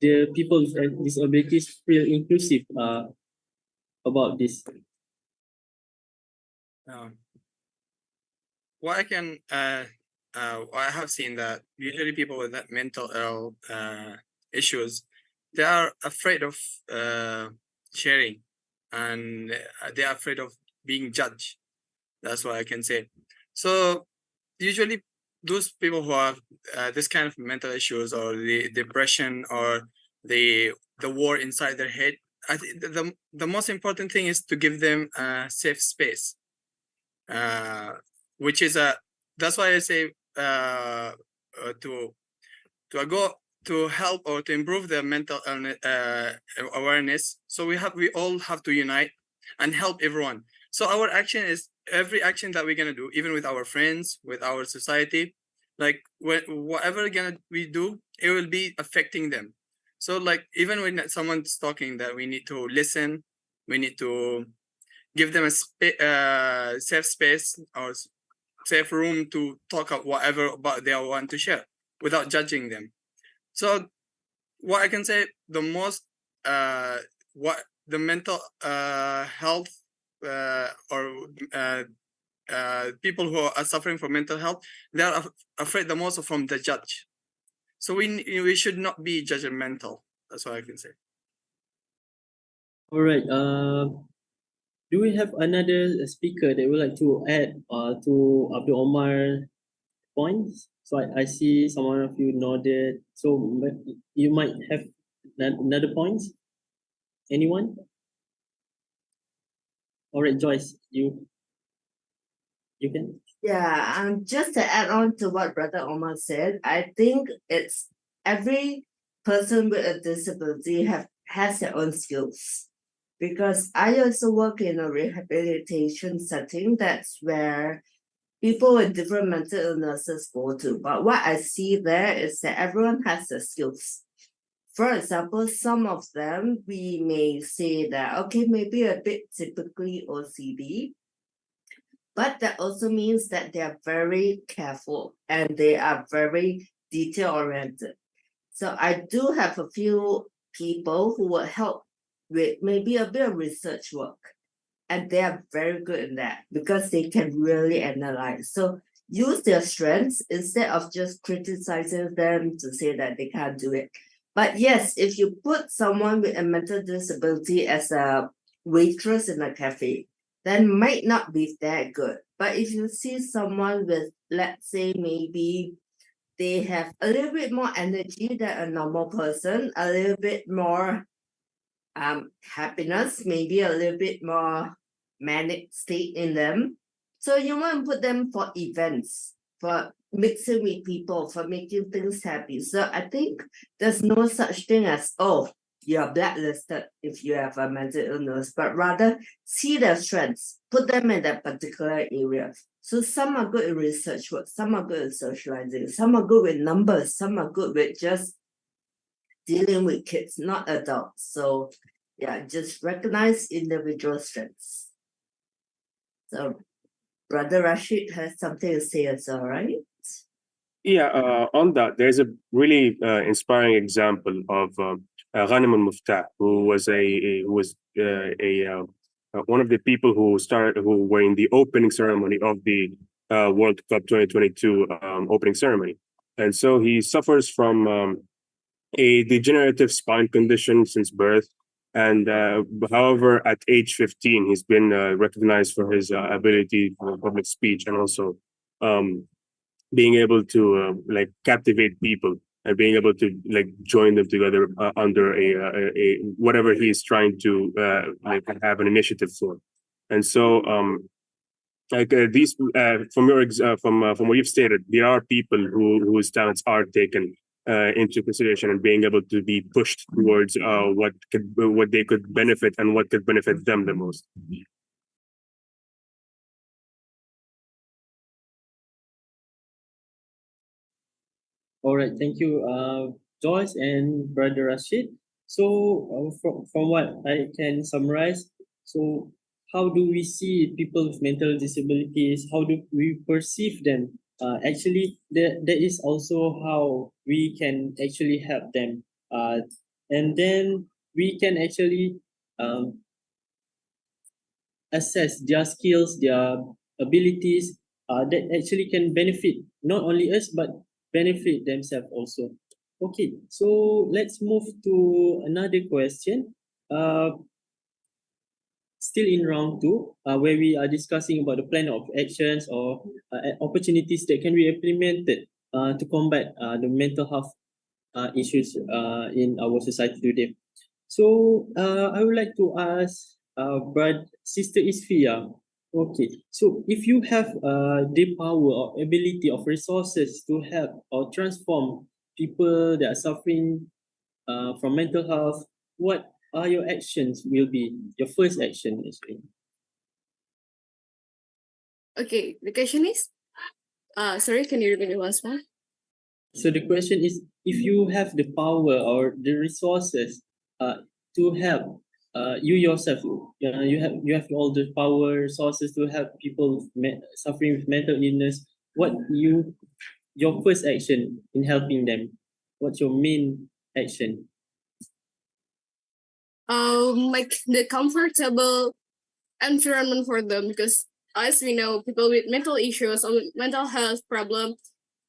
the people with disabilities feel inclusive about this? What I can I have seen that usually people with that mental ill issues, they are afraid of sharing, and they are afraid of being judged. That's what I can say. So usually those people who have this kind of mental issues or the depression or the war inside their head, I think the most important thing is to give them a safe space, which is that's why I say to go to help or to improve their mental awareness. So we all have to unite and help everyone. So our action is every action that we're gonna do, even with our friends, with our society, like whatever we do, it will be affecting them. So like even when someone's talking, that we need to listen, we need to give them a safe space or safe room to talk about whatever about they want to share without judging them. So what I can say, the most what the mental health or people who are suffering from mental health, they are afraid the most from the judge. So we should not be judgmental. That's what I can say. All right. Do we have another speaker that would like to add to Abdul Omar points? So I see someone of you nodded. So you might have another points. Anyone? All right, Joyce, you can. Yeah, just to add on to what Brother Omar said, I think it's every person with a disability has their own skills. Because I also work in a rehabilitation setting. That's where people with different mental illnesses go to. But what I see there is that everyone has their skills. For example, some of them, we may say that, okay, maybe a bit typically OCD, but that also means that they are very careful and they are very detail-oriented. So I do have a few people who will help with maybe a bit of research work. And they are very good in that because they can really analyze. So use their strengths instead of just criticizing them to say that they can't do it. But yes, if you put someone with a mental disability as a waitress in a cafe, then might not be that good. But if you see someone with, let's say, maybe they have a little bit more energy than a normal person, a little bit more happiness, maybe a little bit more manic state in them. So you want to put them for events, for mixing with people, for making things happy. So I think there's no such thing as, oh, you're blacklisted if you have a mental illness, but rather see their strengths, put them in that particular area. So some are good in research work, some are good in socializing, some are good with numbers, some are good with just dealing with kids, not adults. So yeah, just recognize individual strengths. So Brother Rashid has something to say as well, right? Yeah, on that, there's a really inspiring example of Ghanem al-Muftah, who was one of the people who were in the opening ceremony of the World Cup 2022 opening ceremony, and so he suffers from a degenerative spine condition since birth. And however, at age 15, he's been recognized for his ability for public speech and also being able to like captivate people and being able to like join them together under a whatever he is trying to like have an initiative for. And so these from what you've stated, there are people whose talents are taken into consideration and being able to be pushed towards what they could benefit and what could benefit them the most. All right, thank you, Joyce and Brother Rashid. So from what I can summarize, so how do we see people with mental disabilities? How do we perceive them? Actually, that is also how we can actually help them. And then we can actually assess their skills, their abilities that actually can benefit not only us but benefit themselves also. Okay, so let's move to another question. Still in round two, where we are discussing about the plan of actions or opportunities that can be implemented to combat the mental health issues in our society today. So I would like to ask Sister Isfia. Okay, so if you have the power or ability of resources to help or transform people that are suffering from mental health, what are your actions will be your first action actually? Okay, the question is, sorry, can you repeat it once more? So the question is, if you have the power or the resources to help you yourself, you have all the power resources to help people suffering with mental illness. What your first action in helping them? What's your main action? Make the comfortable environment for them, because as we know, people with mental issues or mental health problem,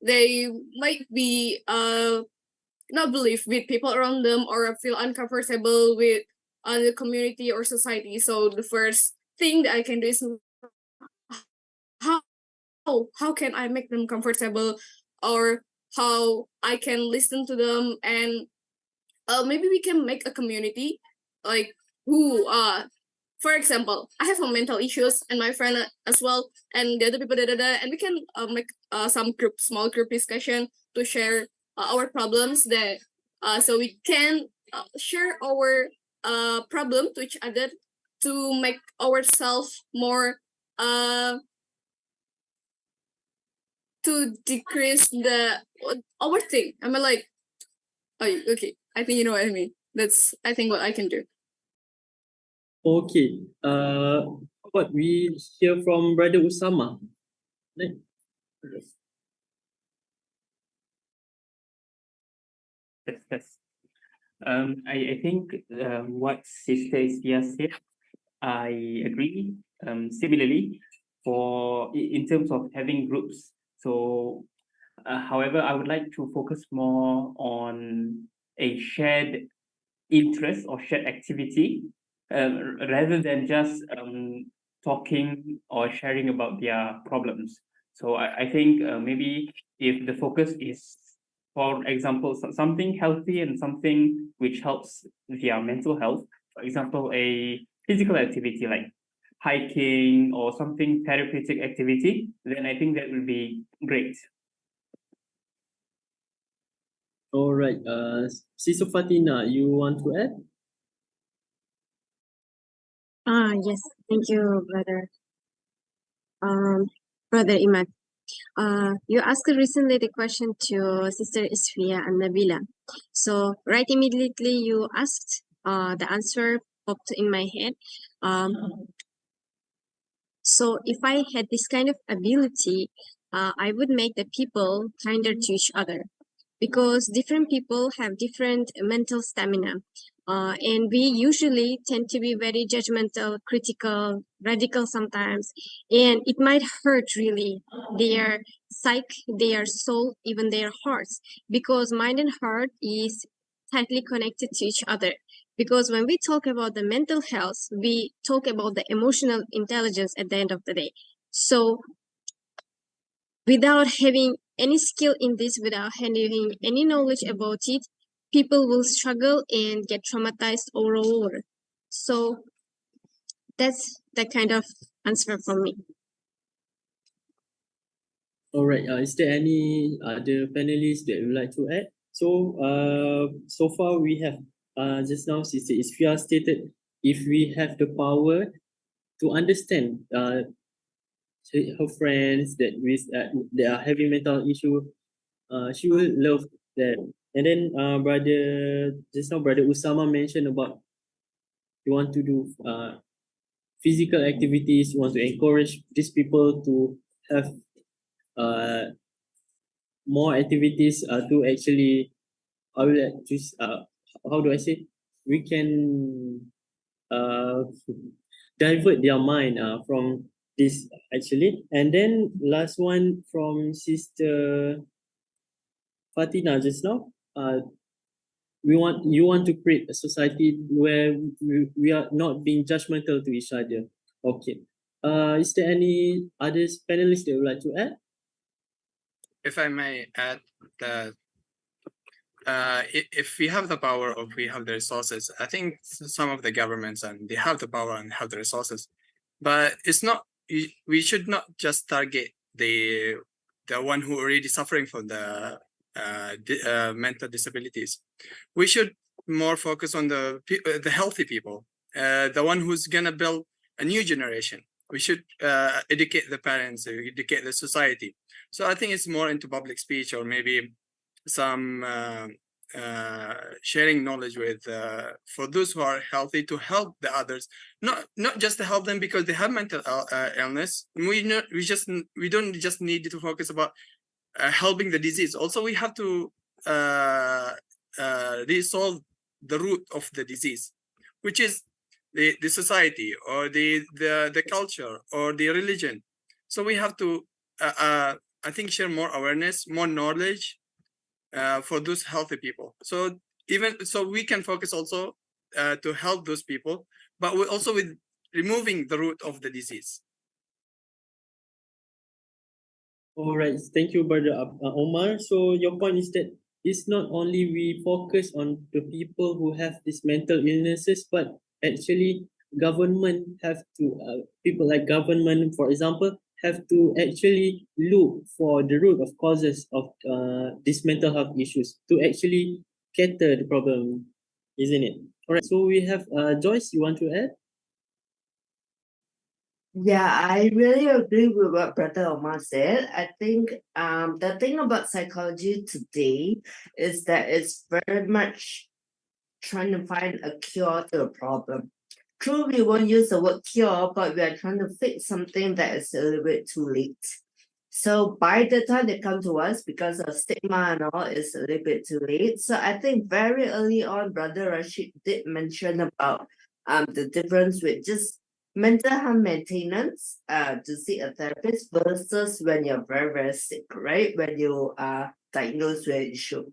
they might be not believe with people around them or feel uncomfortable with the community or society. So the first thing that I can do is how how can I make them comfortable, or how I can listen to them, and maybe we can make a community like who for example, I have some mental issues and my friend as well, and the other people, and we can make some small group discussion to share our problems that so we can share our problem to each other to make ourselves more to decrease the our thing. I mean, like, oh, okay. I think you know what I mean. That's I think what I can do. Okay. What we hear from Brother Usama? Right? Yes. I think what Sister Istia said, I agree. Similarly, in terms of having groups. So, however, I would like to focus more on a shared interest or shared activity, rather than just talking or sharing about their problems. So I think maybe if the focus is, for example, something healthy and something which helps their mental health, for example, a physical activity like hiking or something therapeutic activity, then I think that will be great. All right. Sister Fatina, you want to add? Yes, thank you, brother. Brother Imad. You asked recently the question to Sister Isfia and Nabila. So right immediately you asked, the answer popped in my head. So if I had this kind of ability, I would make the people kinder to each other, because different people have different mental stamina. And we usually tend to be very judgmental, critical, radical sometimes, and it might hurt really their psyche, their soul, even their hearts, because mind and heart is tightly connected to each other. Because when we talk about the mental health, we talk about the emotional intelligence at the end of the day. So without having any skill in this, without having any knowledge about it, people will struggle and get traumatized over. So that's the kind of answer from me. All right. Is there any other panelists that would like to add? So, so far we have just now Sister Isfia stated, if we have the power to understand her friends that they are having mental issue, she will love that. And then Brother Usama mentioned about you want to do physical activities, you want to encourage these people to have more activities to actually I will just how do I say, we can divert their mind from this actually. And then last one from Sister Fatina just now, you want to create a society where we are not being judgmental to each other. Okay. Is there any other panelists that would like to add? If I may add that if we have the power or we have the resources, I think some of the governments and they have the power and have the resources, but it's not. We should not just target the one who already suffering from the mental disabilities. We should more focus on the healthy people, the one who's gonna build a new generation. We should educate the parents, educate the society. So I think it's more into public speech or maybe some sharing knowledge with for those who are healthy to help the others, not just to help them because they have mental illness. We don't just need to focus about helping the disease. Also, we have to resolve the root of the disease, which is the society or the culture or the religion. So we have to I think share more awareness, more knowledge for those healthy people. So even so we can focus also to help those people, but we also with removing the root of the disease. All right, thank you, Brother Omar. So your point is that it's not only we focus on the people who have these mental illnesses, but actually government have to, people like government, for example, have to actually look for the root of causes of these mental health issues to actually cater the problem, isn't it? All right, so we have Joyce, you want to add? Yeah, I really agree with what Brother Omar said. I think the thing about psychology today is that it's very much trying to find a cure to a problem. True, we won't use the word cure, but we are trying to fix something that is a little bit too late. So by the time they come to us, because of stigma and all, it's a little bit too late. So I think very early on, Brother Rashid did mention about the difference with just mental health maintenance to see a therapist versus when you're very, very sick, right? When you are diagnosed with an issue.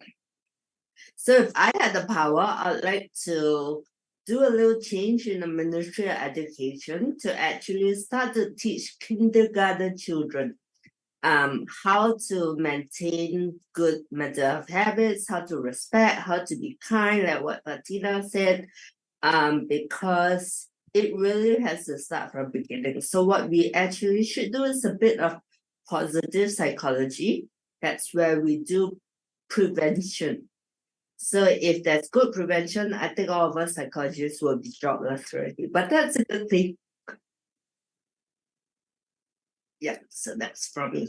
So if I had the power, I'd like to do a little change in the Ministry of Education to actually start to teach kindergarten children how to maintain good mental health habits, how to respect, how to be kind, like what Tina said, because it really has to start from beginning. So what we actually should do is a bit of positive psychology. That's where we do prevention. So if there's good prevention, I think all of us psychologists will be jobless already. But that's a good thing. Yeah, so that's from me.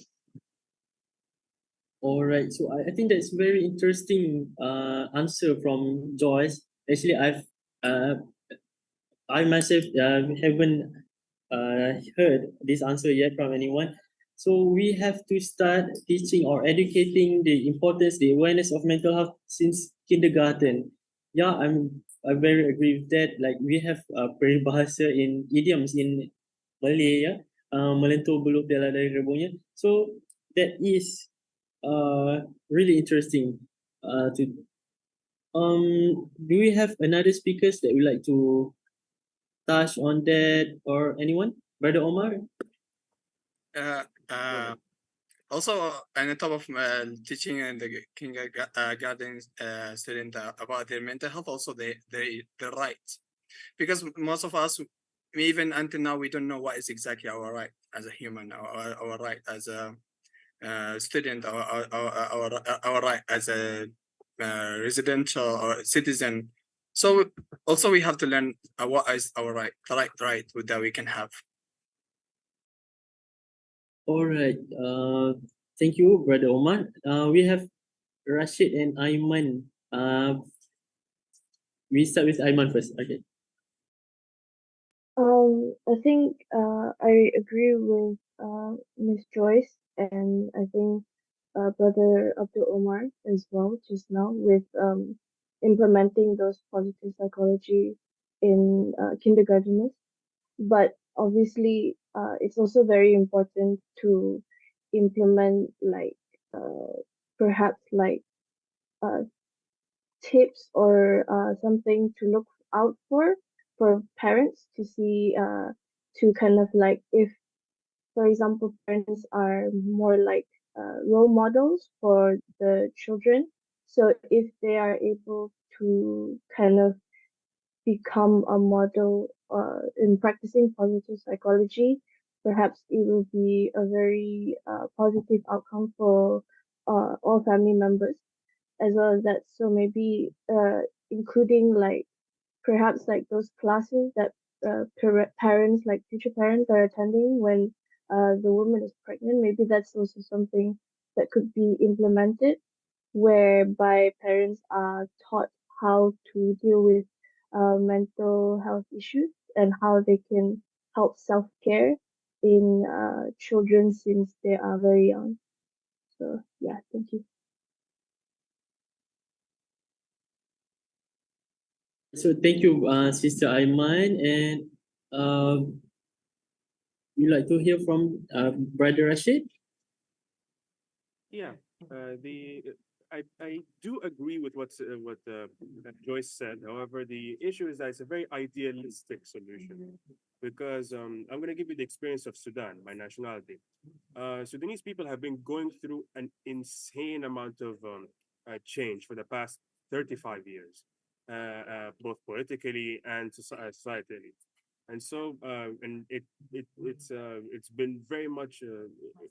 All right, so I think that's very interesting answer from Joyce. Actually, I myself haven't heard this answer yet from anyone. So we have to start teaching or educating the importance, the awareness of mental health since kindergarten. Yeah, I very agree with that. Like we have peribahasa in idioms in Malay, yeah, melentur buluh tiada dari rebungnya. So that is really interesting. Do we have another speakers that would like to touch on that or anyone? Brother Omar? Also, on top of teaching and the kindergarten student about their mental health, also the rights, because most of us, even until now, we don't know what is exactly our right as a human, our right as a student, our right as a residential or citizen. So also we have to learn what is our right, the right that we can have. All right. Thank you, Brother Omar. We have Rashid and Aiman. We start with Aiman first. Okay. I think I agree with Miss Joyce, and I think Brother Abdul Omar as well just now with implementing those positive psychology in kindergarteners. But obviously, it's also very important to implement like perhaps like tips or something to look out for parents to see to kind of like if, for example, parents are more like role models for the children. So if they are able to kind of become a model in practicing positive psychology, perhaps it will be a very positive outcome for all family members as well as that. So maybe including like perhaps like those classes that parents, like future parents, are attending when the woman is pregnant. Maybe that's also something that could be implemented. whereby parents are taught how to deal with mental health issues and how they can help self-care in children since they are very young. So yeah, thank you. So thank you, Sister Aiman, and we'd like to hear from Brother Rashid. Yeah, I do agree with what Joyce said. However, the issue is that it's a very idealistic solution because I'm going to give you the experience of Sudan, my nationality. Sudanese people have been going through an insane amount of change for the past 35 years, both politically and societally. And so, and it's been very much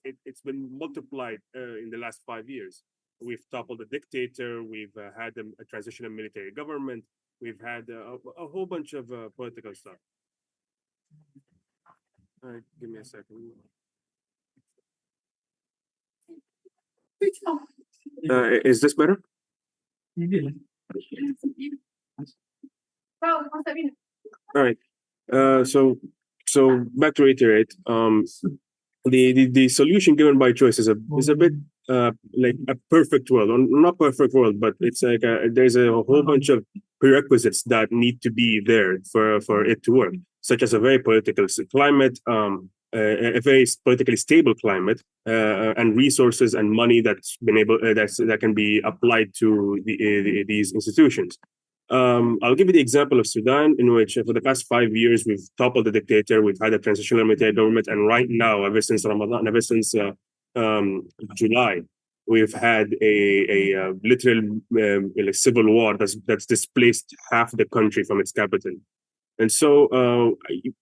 it's been multiplied in the last 5 years. We've toppled a dictator. We've had a transitional military government. We've had a whole bunch of political stuff. All right, give me a second. Is this better? All right. So back to reiterate, the solution given by choice is a bit like a perfect world, or not perfect world, but it's like there's a whole bunch of prerequisites that need to be there for it to work, such as a very political climate, a very politically stable climate, and resources and money that's been able that can be applied to these institutions. I'll give you the example of Sudan, in which for the past 5 years we've toppled the dictator, we've had a transitional military government, and right now, ever since Ramadan, ever since July, we've had a literal civil war that's displaced half the country from its capital. And so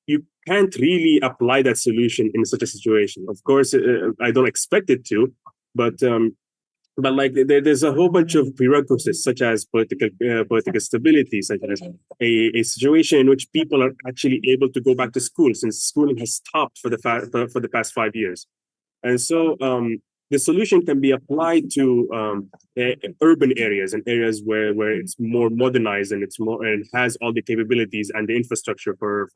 you can't really apply that solution in such a situation. Of course, I don't expect it to, but like there's a whole bunch of prerequisites, such as political stability, such as a situation in which people are actually able to go back to school, since schooling has stopped for the past 5 years. And so the solution can be applied to urban areas and areas where it's more modernized and it's more and has all the capabilities and the infrastructure for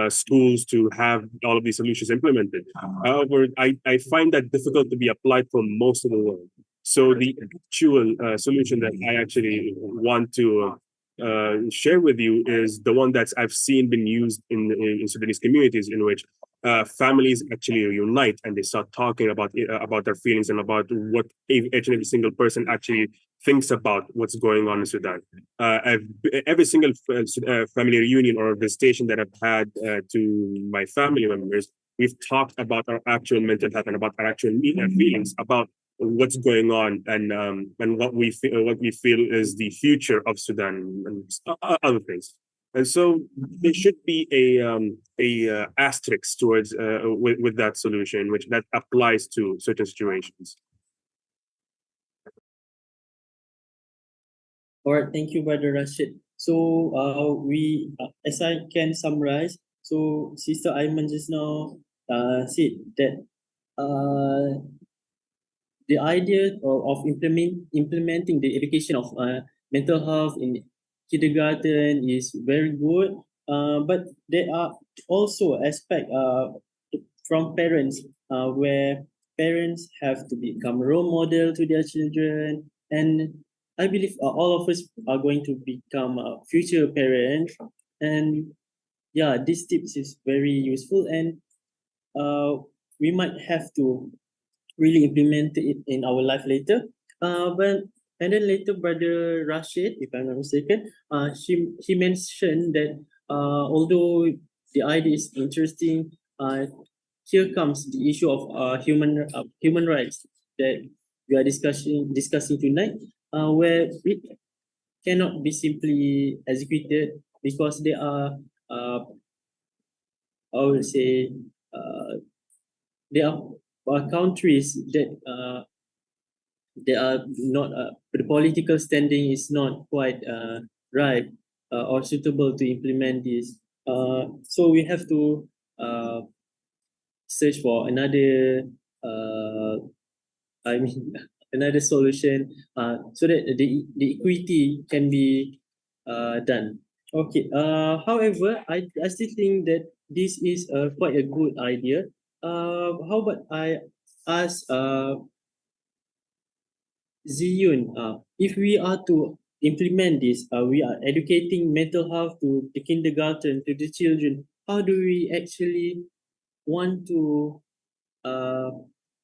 schools to have all of these solutions implemented. However, I find that difficult to be applied for most of the world. So the actual solution that I actually want to share with you is the one that I've seen been used in Sudanese communities, in which families actually unite and they start talking about their feelings and about what each and every single person actually thinks about what's going on in Sudan. Every single family reunion or visitation that I've had to my family members, we've talked about our actual mental health and about our actual feelings about what's going on and what we feel is the future of Sudan and other things. And so there should be a asterisk towards with that solution, which that applies to certain situations. All right, thank you, Brother Rashid. So as I can summarize, so Sister Aiman just now said that the idea of implementing the education of mental health in kindergarten is very good, but there are also aspects from parents where parents have to become role model to their children, and I believe all of us are going to become future parents, and yeah, these tips is very useful, and we might have to really implement it in our life later. But and then later, Brother Rashid, if I'm not mistaken, he mentioned that although the idea is interesting, here comes the issue of human rights that we are discussing tonight, where it cannot be simply executed because there are I would say there are countries that they are not the political standing is not quite right or suitable to implement this. So we have to search for another I mean another solution so that the equity can be done. Okay. However, I still think that this is quite a good idea. How about I ask Ziyun, if we are to implement this, we are educating mental health to the kindergarten, to the children. How do we actually want to uh,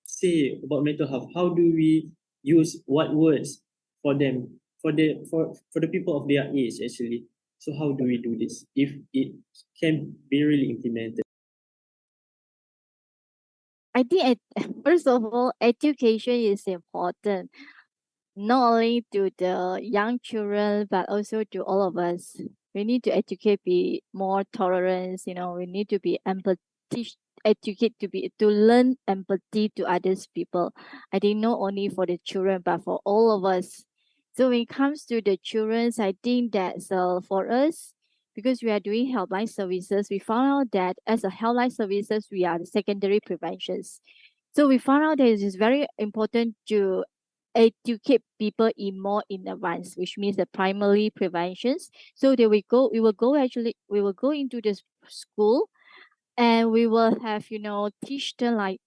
say about mental health? How do we use what words for them, for the people of their age actually? So how do we do this if it can be really implemented? I think first of all, education is important, not only to the young children but also to all of us. We need to educate, be more tolerance. We need to be empathy, educate to learn empathy to others people. I think not only for the children but for all of us. So when it comes to the children, I think that for us, because we are doing helpline services, we found out that as a helpline services, we are the secondary preventions. So we found out that it is very important to educate people in more in advance, which means the primary preventions. So that we will go into the school, and we will have teach them like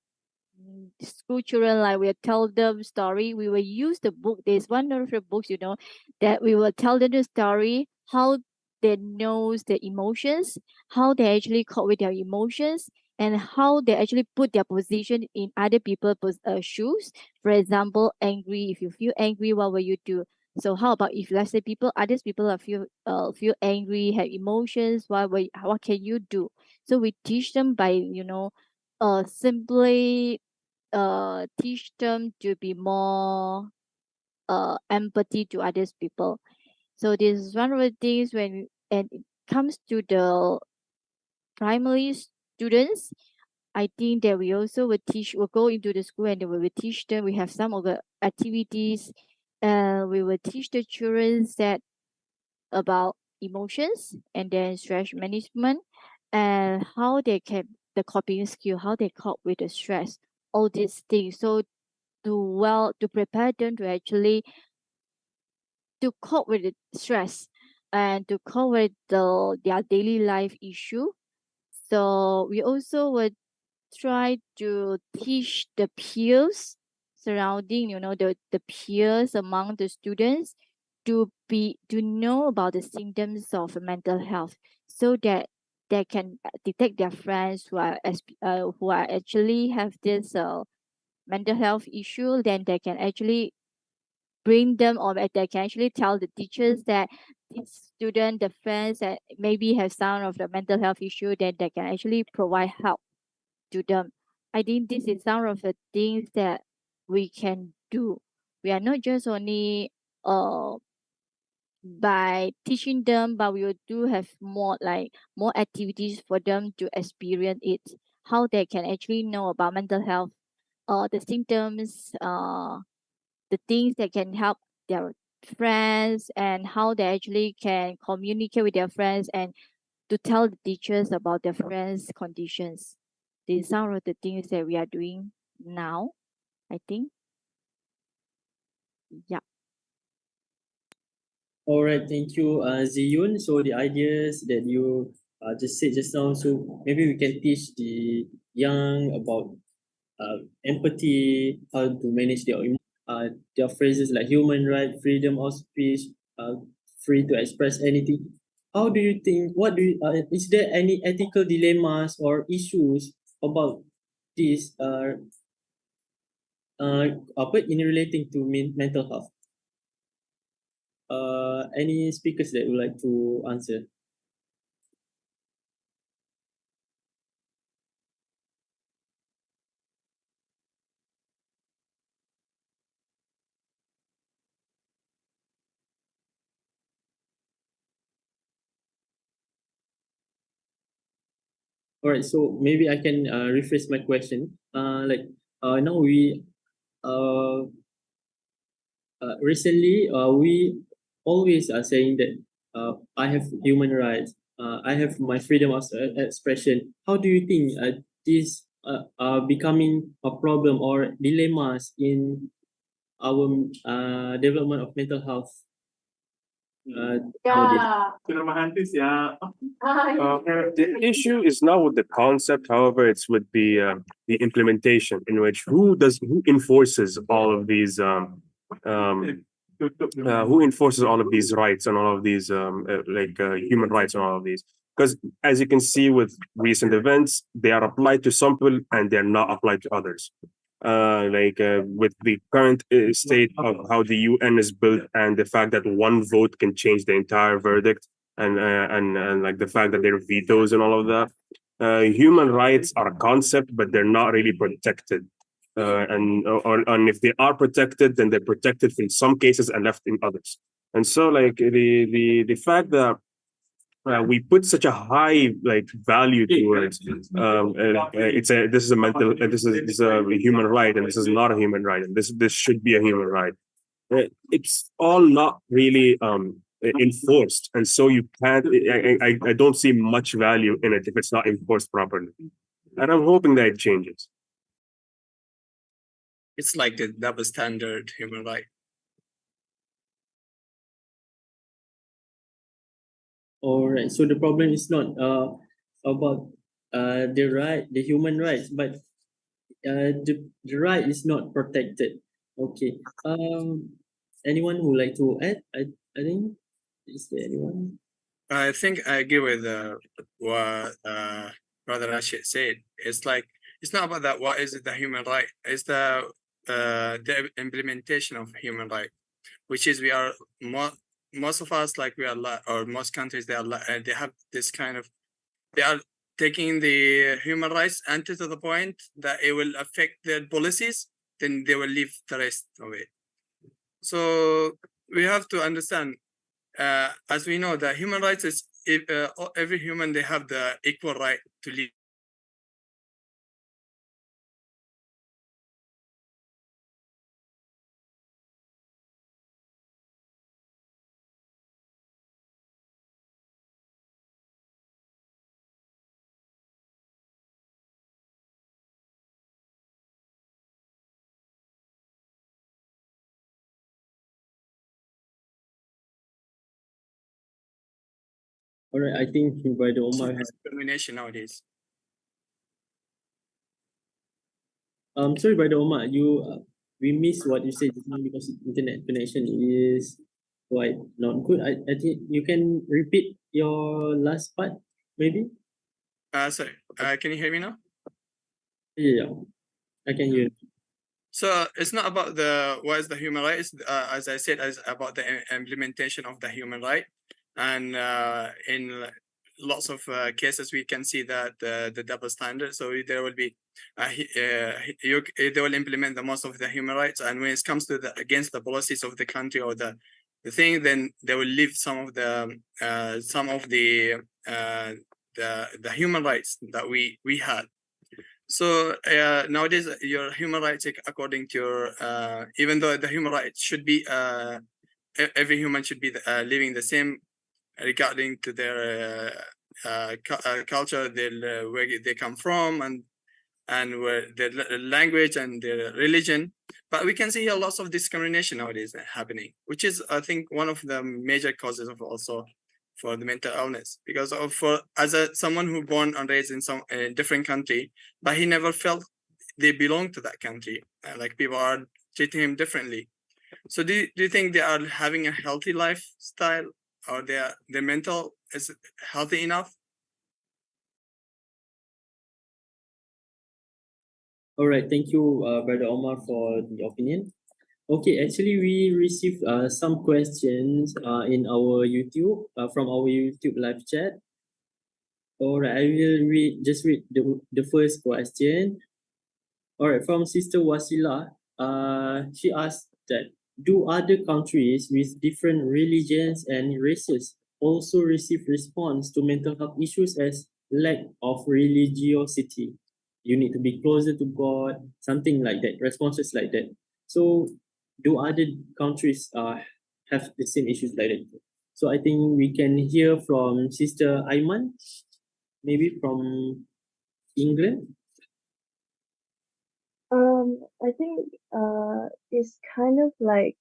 school children, like we'll tell them story. We will use the book. There's one of the books that we will tell them the story, how they knows the emotions, how they actually cope with their emotions, and how they actually put their position in other people's shoes. For example, angry. If you feel angry, what will you do? So how about if, let's say, others people are feel angry, have emotions, what can you do? So we teach them by simply teach them to be more empathy to others people. So this is one of the things and it comes to the primary students. I think that we also will go into the school, and we will teach them. We have some of the activities, we will teach the children that about emotions and then stress management, and how they can the coping skill, how they cope with the stress, all these things. So to prepare them to actually to cope with the stress and to cope with their daily life issue. So we also would try to teach the peers surrounding, the peers among the students to know about the symptoms of mental health, so that they can detect their friends who are actually have this mental health issue. Then they can actually bring them, or they can actually tell the teachers that this student, the friends that maybe have some of the mental health issue, then they can actually provide help to them. I think this is some of the things that we can do. We are not just only by teaching them, but we will do have more activities for them to experience it, how they can actually know about mental health, the symptoms, the things that can help their friends, and how they actually can communicate with their friends, and to tell the teachers about their friends' conditions. These are some of the things that we are doing now, I think. Yeah. All right, thank you, Ziyun. So the ideas that you just said just now, so maybe we can teach the young about empathy, how to manage their phrases like human right, freedom of speech, free to express anything. How do you think? Is there any ethical dilemmas or issues about this? In relating to mental health? Any speakers that would like to answer? All right, so maybe I can rephrase my question. Now uh, recently we always are saying that I have human rights, I have my freedom of expression. How do you think these are becoming a problem or dilemmas in our development of mental health nowadays? The issue is not with the concept, however, it's with the implementation, in which who enforces all of these who enforces all of these rights and all of these human rights and all of these. Because as you can see with recent events, they are applied to some people and they're not applied to others. With the current state of how the UN is built and the fact that one vote can change the entire verdict, and like the fact that there are vetoes and all of that. Human rights are a concept, but they're not really protected. And if they are protected, then they're protected in some cases and left in others. And so, like the fact that we put such a high value towards this is a mental this is a human right, and this is not a human right, and this should be a human right. It's all not really enforced, and so you can't. I don't see much value in it if it's not enforced properly, and I'm hoping that it changes. It's like the double standard human right. All right. So the problem is not about the human rights, but the right is not protected. Okay. Anyone who would like to add? I think, is there anyone? I think I agree with what Brother Rashid said. It's like it's not about that. What is it? The human right? It's the implementation of human right, which is we are most of us, like we are, or most countries, they have this kind of, they are taking the human rights and to the point that it will affect their policies, then they will leave the rest of it. So we have to understand, as we know, that human rights is every human, they have the equal right to live. All right. I think Brother Omar has Discrimination nowadays. sorry, Brother Omar, we missed what you said just now because internet connection is quite not good. I think you can repeat your last part, maybe? Sorry, can you hear me now? Yeah, I can hear you. So it's not about what is the human right. It's, as I said, is about the implementation of the human right, and in lots of cases we can see that the double standard. So there will be they will implement the most of the human rights, and when it comes to against the policies of the country or the thing, then they will leave some of the human rights that we had. So nowadays, your human rights, according to your, even though the human rights should be, every human should be living the same regarding to their culture, their where they come from, and where their language and their religion. But we can see here lots of discrimination nowadays happening, which is, I think, one of the major causes of also for the mental illness, because of someone who born and raised in some different country, but he never felt they belong to that country. Like people are treating him differently. So do you think they are having a healthy lifestyle, or their mental is healthy enough? All right, thank you, Brother Omar, for the opinion. Okay, actually, we received some questions in our YouTube from our YouTube live chat. All right, I will read the first question. All right, from Sister Wasila, she asked that, do other countries with different religions and races also receive response to mental health issues as lack of religiosity? You need to be closer to God, something like that, responses like that. So do other countries have the same issues like that? So I think we can hear from Sister Aiman, maybe from England. I think it's kind of like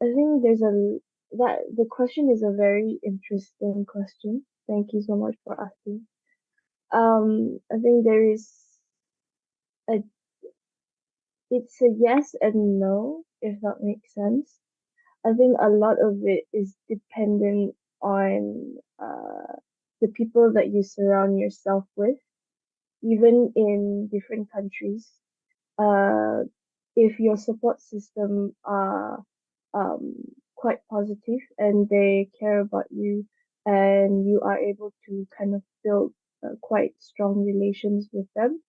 I think the question is a very interesting question. Thank you so much for asking. I think a it's a yes and no, if that makes sense. I think a lot of it is dependent on the people that you surround yourself with, even in different countries. Uh, if your support system are um, quite positive and they care about you and you are able to kind of build quite strong relations with them,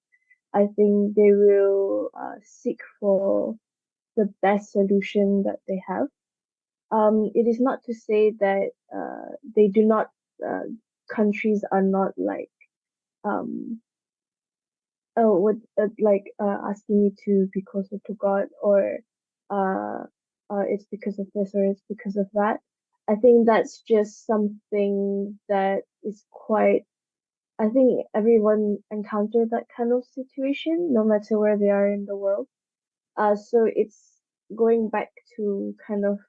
I think they will seek for the best solution that they have. It is not to say that they do not, countries are not like, um, oh, what, asking you to be closer to God or uh, it's because of this or it's because of that. I think that's just something that is quite, I think everyone encountered that kind of situation, no matter where they are in the world. So it's going back to kind of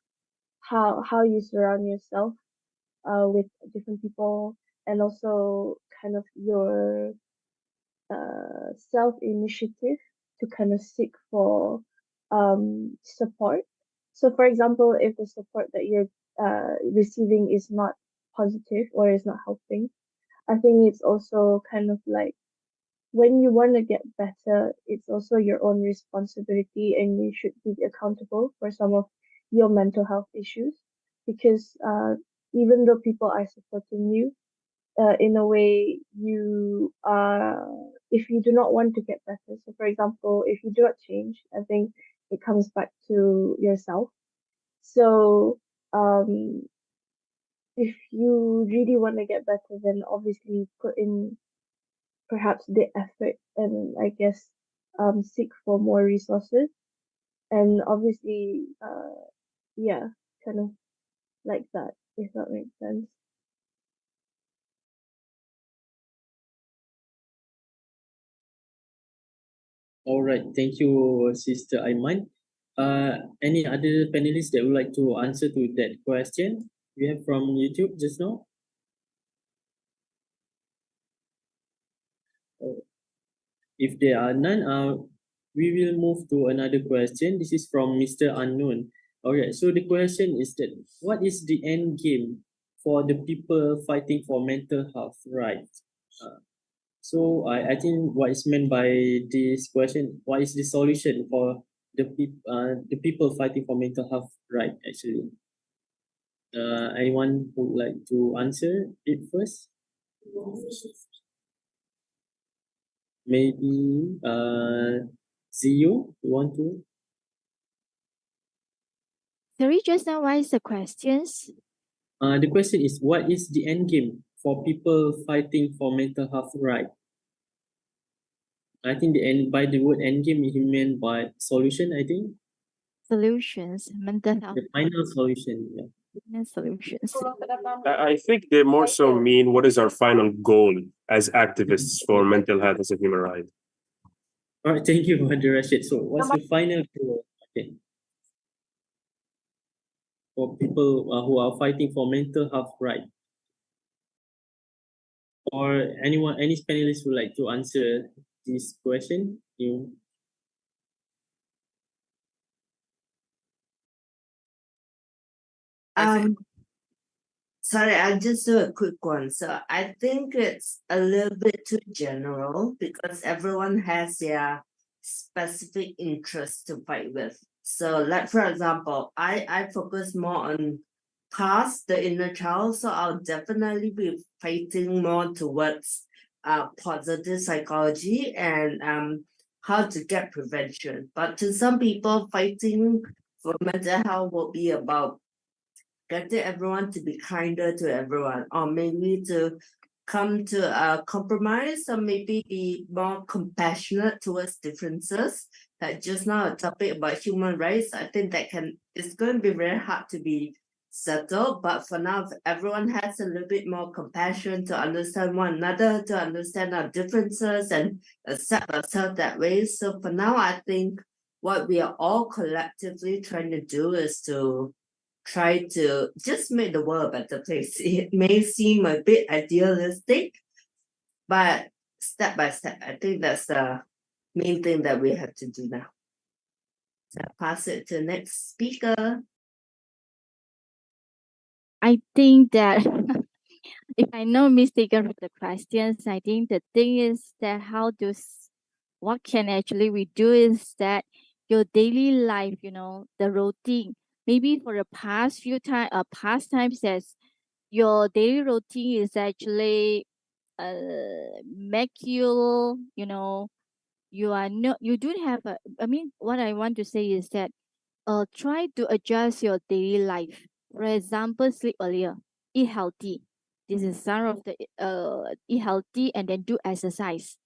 how you surround yourself with different people and also kind of your self initiative to kind of seek for support. So, for example, if the support that you're receiving is not positive or is not helping, I think it's also kind of like when you want to get better, it's also your own responsibility and you should be accountable for some of your mental health issues because even though people are supporting you, in a way you are if you do not want to get better, so for example if you do not change, I think it comes back to yourself. So um if you really want to get better, then obviously put in perhaps the effort and I guess seek for more resources and obviously yeah, kind of like that, if that makes sense. All right, thank you, Sister Aiman. Any other panelists that would like to answer to that question we have from YouTube just now? If there are none, we will move to another question. This is from Mr. Unknown. Okay, so the question is that what is the end game for the people fighting for mental health rights? So I think what is meant by this question, what is the solution for the people fighting for mental health right actually? Anyone who would like to answer it first? Maybe Zio, you want to? Sorry, just now, what is the questions? The question is, what is the end game for people fighting for mental health right? I think by the word end game, he meant by solution, I think. Solutions, mental health. The final solution, yeah. Solutions. I think they more so mean what is our final goal as activists for mental health as a human right. All right, thank you, Brother Rashid. So what's the final goal? Okay. For people who are fighting for mental health right? Or anyone, any panelists would like to answer this question? You. Sorry, I'll just do a quick one. So I think it's a little bit too general because everyone has their specific interests to fight with. So like for example, I focus more on past the inner child. So I'll definitely be fighting more towards positive psychology and how to get prevention. But to some people, fighting for mental health will be about getting everyone to be kinder to everyone, or maybe to come to a compromise, or maybe be more compassionate towards differences. Like just now, a topic about human rights, I think it's going to be very hard to be settled. But for now, if everyone has a little bit more compassion to understand one another, to understand our differences and accept ourselves that way. So for now, I think what we are all collectively trying to do is to try to just make the world a better place. It may seem a bit idealistic, but step by step, I think that's the main thing that we have to do now. So I'll pass it to the next speaker. I think that if I'm not mistaken with the questions, I think the thing is that what can actually we do is that your daily life, the routine, maybe for the past past times that your daily routine is actually make you, you don't have what I want to say is that try to adjust your daily life. For example, sleep earlier, eat healthy. This is some of the eat healthy and then do exercise.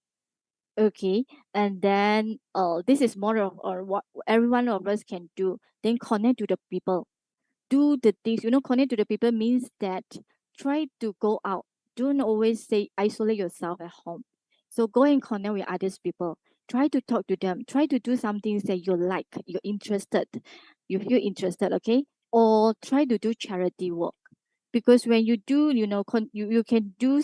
Okay, and then this is more of or what every one of us can do. Then connect to the people, do the things. Connect to the people means that try to go out. Don't always say isolate yourself at home. So go and connect with others people. Try to talk to them. Try to do some things that you like, you're interested, you feel interested, okay? Or try to do charity work. Because when you do, you can do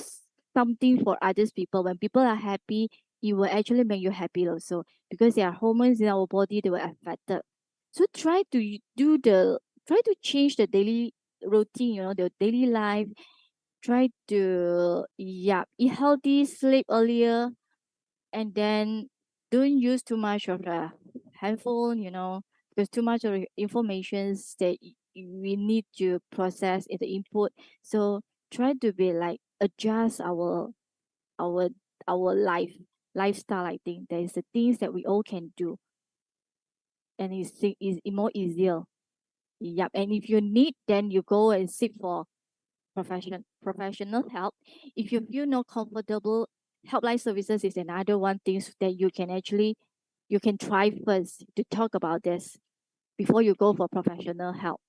something for others people. When people are happy, it will actually make you happy also. Because there are hormones in our body that will affected. So try to change the daily routine, the daily life. Try to eat healthy, sleep earlier, and then don't use too much of the handphone, because too much of the informations that we need to process in the input. So try to be like adjust our lifestyle. I think there is the things that we all can do, and it's more easier. Yep. And if you need, then you go and seek for professional help. If you feel not comfortable, helpline services is another one things that you can try first to talk about this before you go for professional help.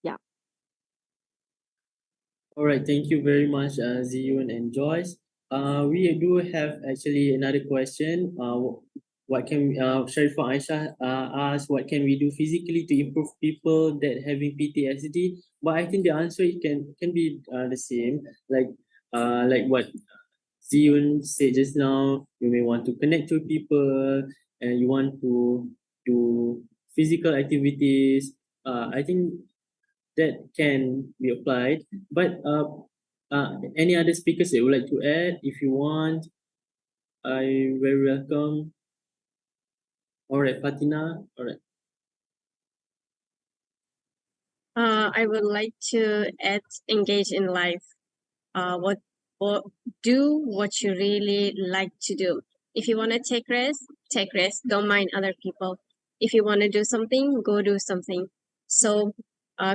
Yeah. All right, thank you very much, Ziyun and Joyce. We do have actually another question. What can Sharifah Aisha asked, what can we do physically to improve people that having PTSD? But I think the answer can be the same, like what Ziyun said just now. You may want to connect to people, and you want to do physical activities. I think that can be applied. But any other speakers that would like to add? If you want, I very welcome. All right, Fatina. All right. I would like to add engage in life. What do what you really like to do. If you want to take rest, take rest. Don't mind other people. If you want to do something, go do something. So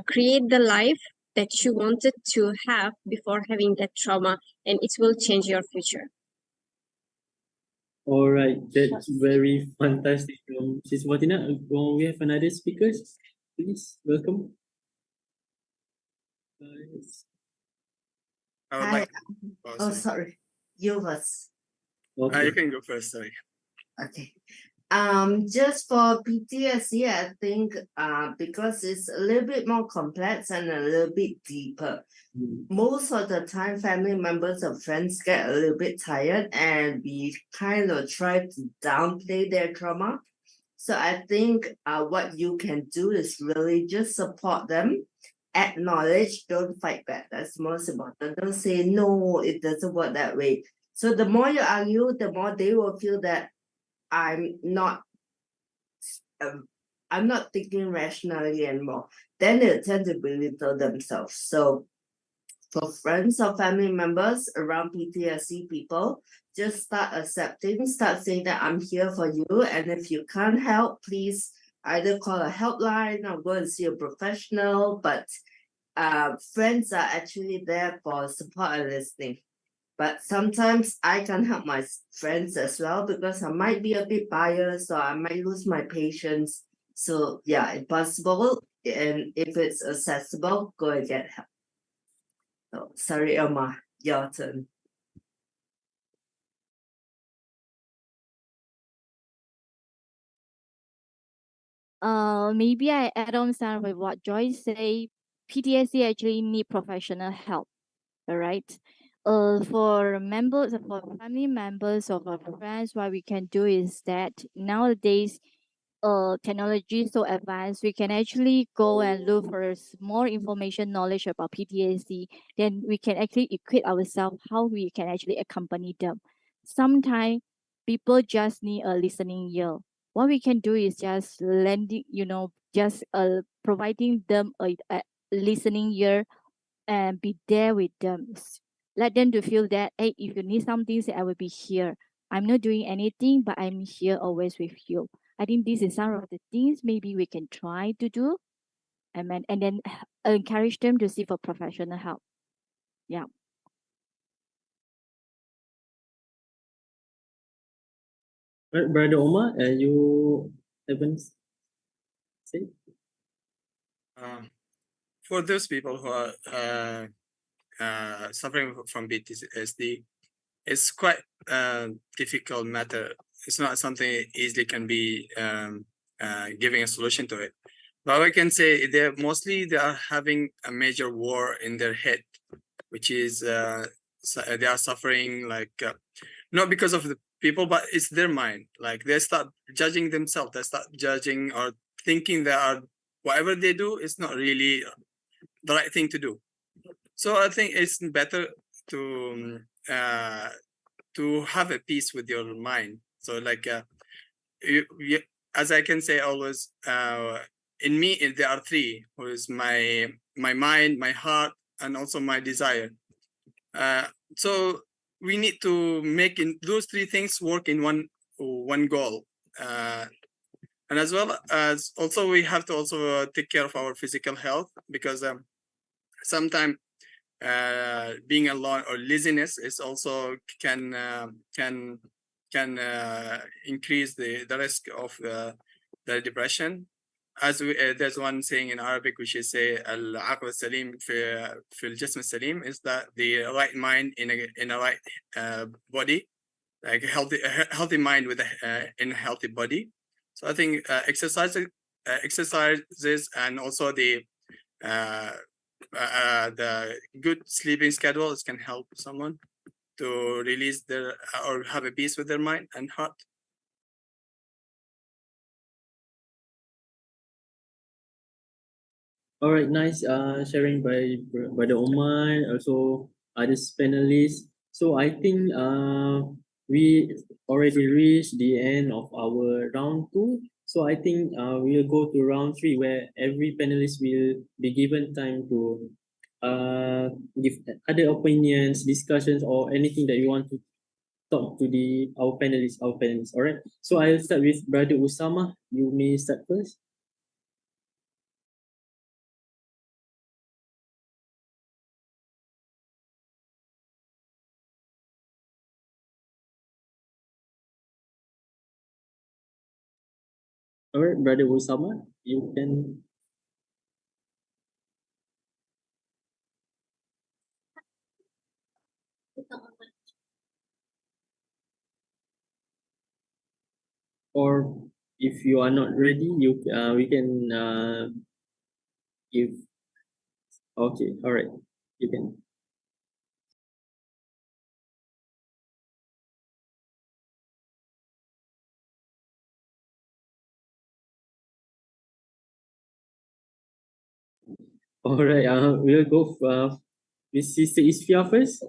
create the life that you wanted to have before having that trauma, and it will change your future. All right, that's very fantastic. Sis Fatina, we have another speaker. Please welcome. I would Hi. like. Oh, sorry. You first. Okay. You can go first. Sorry. Okay. Just for PTSD, I think because it's a little bit more complex and a little bit deeper. Most of the time, family members or friends get a little bit tired, and we kind of try to downplay their trauma. So I think what you can do is really just support them, acknowledge, don't fight back. That's most important. Don't say no, it doesn't work that way. So the more you argue, the more they will feel that I'm not thinking rationally anymore. Then they tend to belittle themselves. So for friends or family members around PTSD people, just start accepting, start saying that I'm here for you. And if you can't help, please either call a helpline or go and see a professional. But friends are actually there for support and listening. But sometimes I can't help my friends as well because I might be a bit biased or I might lose my patience. So yeah, if possible, and if it's accessible, go and get help. Oh, sorry, Emma, your turn. Maybe I add on some with what Joyce say. PTSD actually need professional help. All right. For members, for family members of our friends, what we can do is that nowadays, technology is so advanced, we can actually go and look for more information, knowledge about PTSD. Then we can actually equip ourselves how we can actually accompany them. Sometimes people just need a listening ear. What we can do is just lending, just providing them a listening ear and be there with them. Let them to feel that, hey, if you need something, say I will be here. I'm not doing anything, but I'm here always with you. I think this is some of the things maybe we can try to do, and then encourage them to seek for professional help. Yeah. Right, Brother Omar, you haven't said? For those people who are suffering from PTSD, it's quite a difficult matter. It's not something easily can be giving a solution to it. But I can say they are having a major war in their head, which is they are suffering like not because of the people, but it's their mind. Like they start judging themselves. They start judging or thinking that whatever they do is not really the right thing to do. So I think it's better to have a peace with your mind. So like as I can say always, in me there are three, who is my mind, my heart, and also my desire. So we need to make those three things work in one goal. And as well as also we have to also take care of our physical health, because sometimes being alone or laziness is also can increase the risk of the depression. As there's one saying in Arabic which is say al-aql salim fi al-jism salim, is that the right mind in a right body, like a healthy mind with in a healthy body. So I think exercises and also the good sleeping schedules can help someone to release their or have a peace with their mind and heart. All right, nice sharing by Brother Omar, also others panelists. So I think we already reached the end of our round 2. So I think we'll go to round 3, where every panelist will be given time to give other opinions, discussions, or anything that you want to talk to our panelists. All right. So I'll start with Brother Usama. You may start first. All right, Brother Usama, you can. Or if you are not ready, we can give. Okay, all right, you can. All right, we'll go with Sister Isfia first.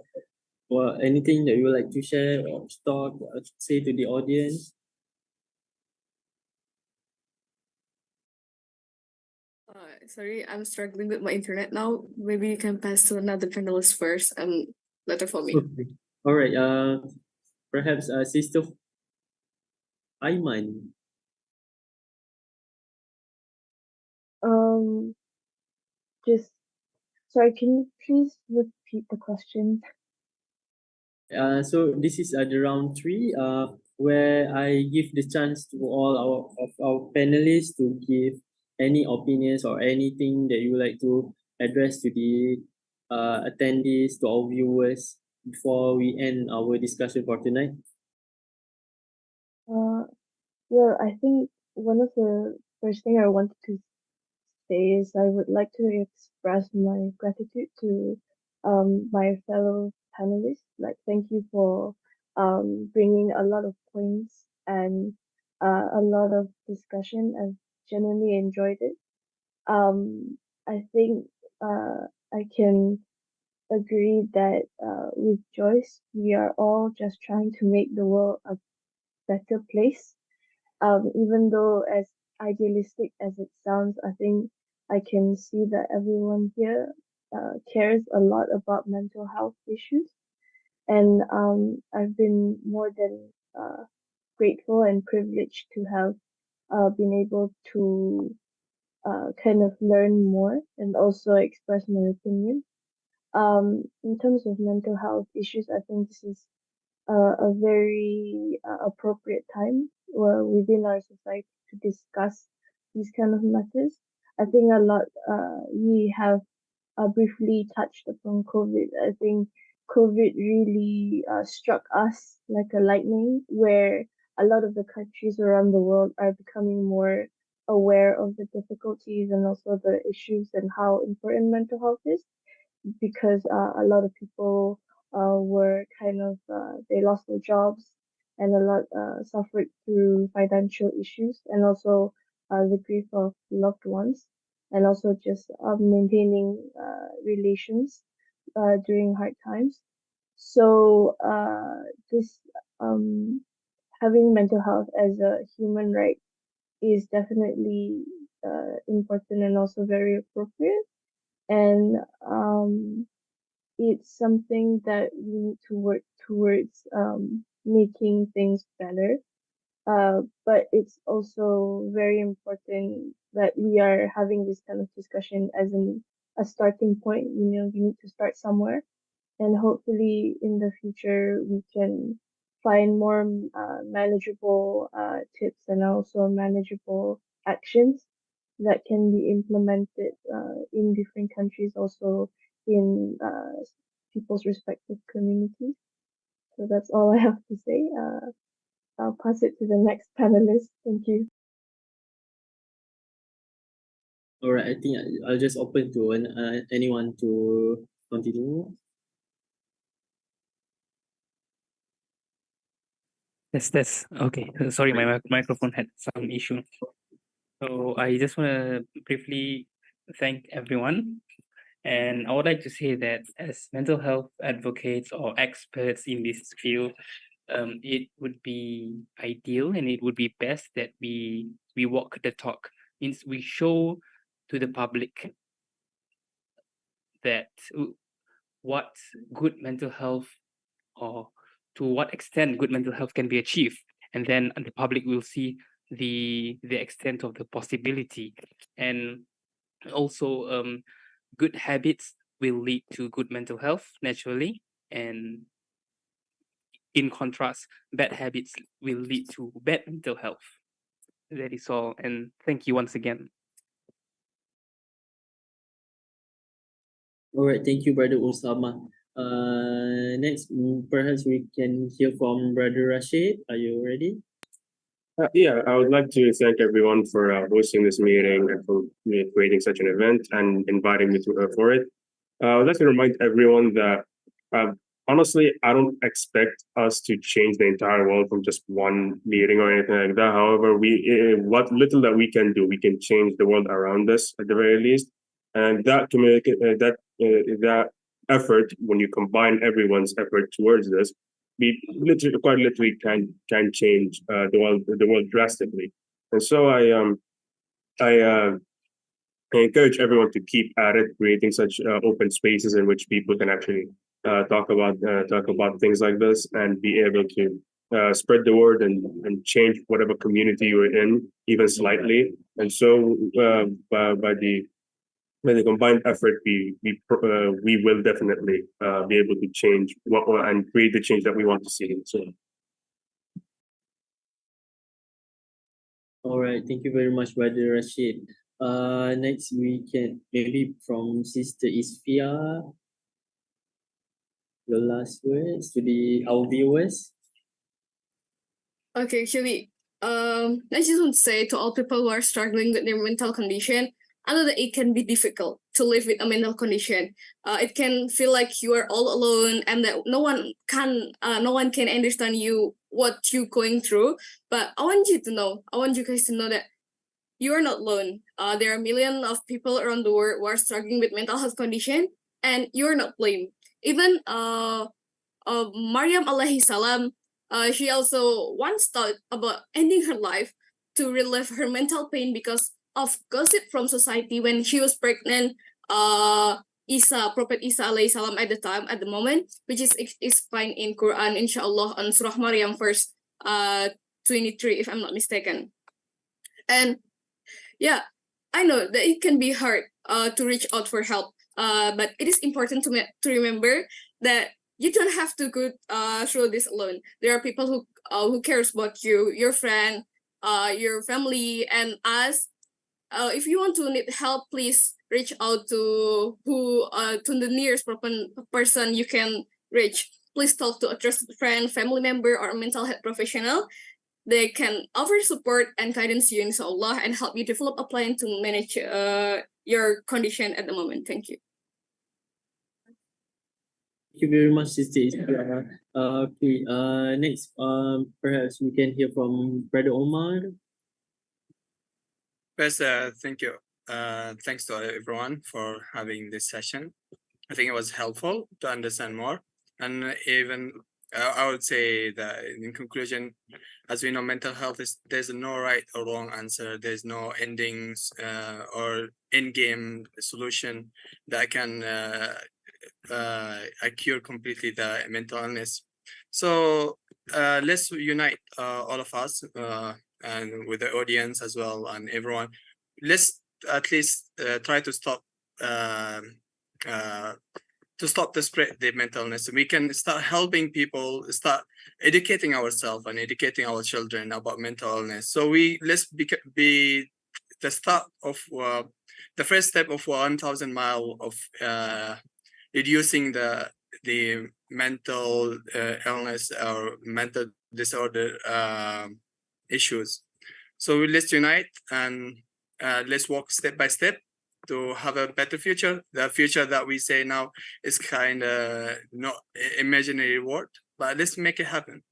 Or anything that you would like to share or talk or say to the audience? Sorry, I'm struggling with my internet now. Maybe you can pass to another panelist first and later for me. Okay. All right. Perhaps Sister Aiman. Just sorry, can you please repeat the question? So this is the round 3, where I give the chance to all our panelists to give any opinions or anything that you would like to address to the attendees, to our viewers before we end our discussion for tonight? Well, I think one of the first thing I wanted to say is I would like to express my gratitude to my fellow panelists. Like, thank you for bringing a lot of points and a lot of discussion. I've genuinely enjoyed it. I think I can agree that with Joyce, we are all just trying to make the world a better place. Even though as idealistic as it sounds, I think I can see that everyone here cares a lot about mental health issues. And I've been more than grateful and privileged to have been able to kind of learn more and also express my opinion. In terms of mental health issues, I think this is a very appropriate time within our society to discuss these kind of matters. I think a lot we have briefly touched upon COVID. I think COVID really struck us like a lightning, where a lot of the countries around the world are becoming more aware of the difficulties and also the issues and how important mental health is, because a lot of people were kind of they lost their jobs, and a lot suffered through financial issues, and also the grief of loved ones, and also just maintaining relations during hard times. So this having mental health as a human right is definitely important and also very appropriate. And it's something that we need to work towards making things better. But it's also very important that we are having this kind of discussion as a starting point. You know, we need to start somewhere, and hopefully in the future we can find more manageable tips and also manageable actions that can be implemented in different countries, also in people's respective communities. So that's all I have to say. I'll pass it to the next panelist. Thank you. All right, I think I'll just open to anyone to continue. That's okay. Sorry, my microphone had some issue. So I just want to briefly thank everyone. And I would like to say that as mental health advocates or experts in this field, it would be ideal and it would be best that we walk the talk. Means we show to the public that what good mental health, or to what extent good mental health can be achieved, and then the public will see the extent of the possibility. And also good habits will lead to good mental health naturally, and in contrast, bad habits will lead to bad mental health. That is all, and thank you once again. All right, thank you, Brother Osama. Next, perhaps we can hear from Brother Rashid. Are you ready? Yeah, I would like to thank everyone for hosting this meeting and for creating such an event and inviting me for it. I would like to remind everyone that honestly, I don't expect us to change the entire world from just one meeting or anything like that. However, what little that we can do, we can change the world around us at the very least. And that that effort, when you combine everyone's effort towards this, we quite literally can change the world drastically. And so I encourage everyone to keep at it, creating such open spaces in which people can actually talk about things like this and be able to spread the word and change whatever community you're in, even slightly. And so by the combined effort, we will definitely be able to change and create the change that we want to see. So. All right, thank you very much, Brother Rashid. Next we can maybe from Sister Isfia, your last words to our viewers. Okay, actually, I just want to say to all people who are struggling with their mental condition, I know that it can be difficult to live with a mental condition. It can feel like you are all alone and that no one can understand you what you're going through. But I want you guys to know that you are not alone. There are millions of people around the world who are struggling with mental health condition, and you are not blamed. Even Maryam alayhi salam, she also once thought about ending her life to relieve her mental pain because of gossip from society when she was pregnant. Prophet Isa alayhi salam at the moment, which is explained in Quran, inshallah, on Surah Maryam verse 23, if I'm not mistaken. And yeah, I know that it can be hard to reach out for help. But it is important to remember that you don't have to go through this alone. There are people who cares about you, your friend, your family, and us. If you want to need help, please reach out to the nearest person you can reach. Please talk to a trusted friend, family member, or a mental health professional. They can offer support and guidance you, inshallah, and help you develop a plan to manage your condition at the moment. Thank you. Thank you very much, Sister Isfia. Okay, next, perhaps we can hear from Brother Omar. First, thank you. Thanks to everyone for having this session. I think it was helpful to understand more. And even I would say that in conclusion, as we know, mental health there's no right or wrong answer. There's no endings or in-game solution that can cure completely the mental illness. So let's unite all of us and with the audience as well and everyone. Let's at least try to stop the spread the mental illness. We can start helping people, start educating ourselves and educating our children about mental illness. So let's be the start of the first step of 1,000 miles of reducing the mental illness or mental disorder issues. So let's unite and let's walk step by step to have a better future. The future that we say now is kind of not imaginary word, but let's make it happen.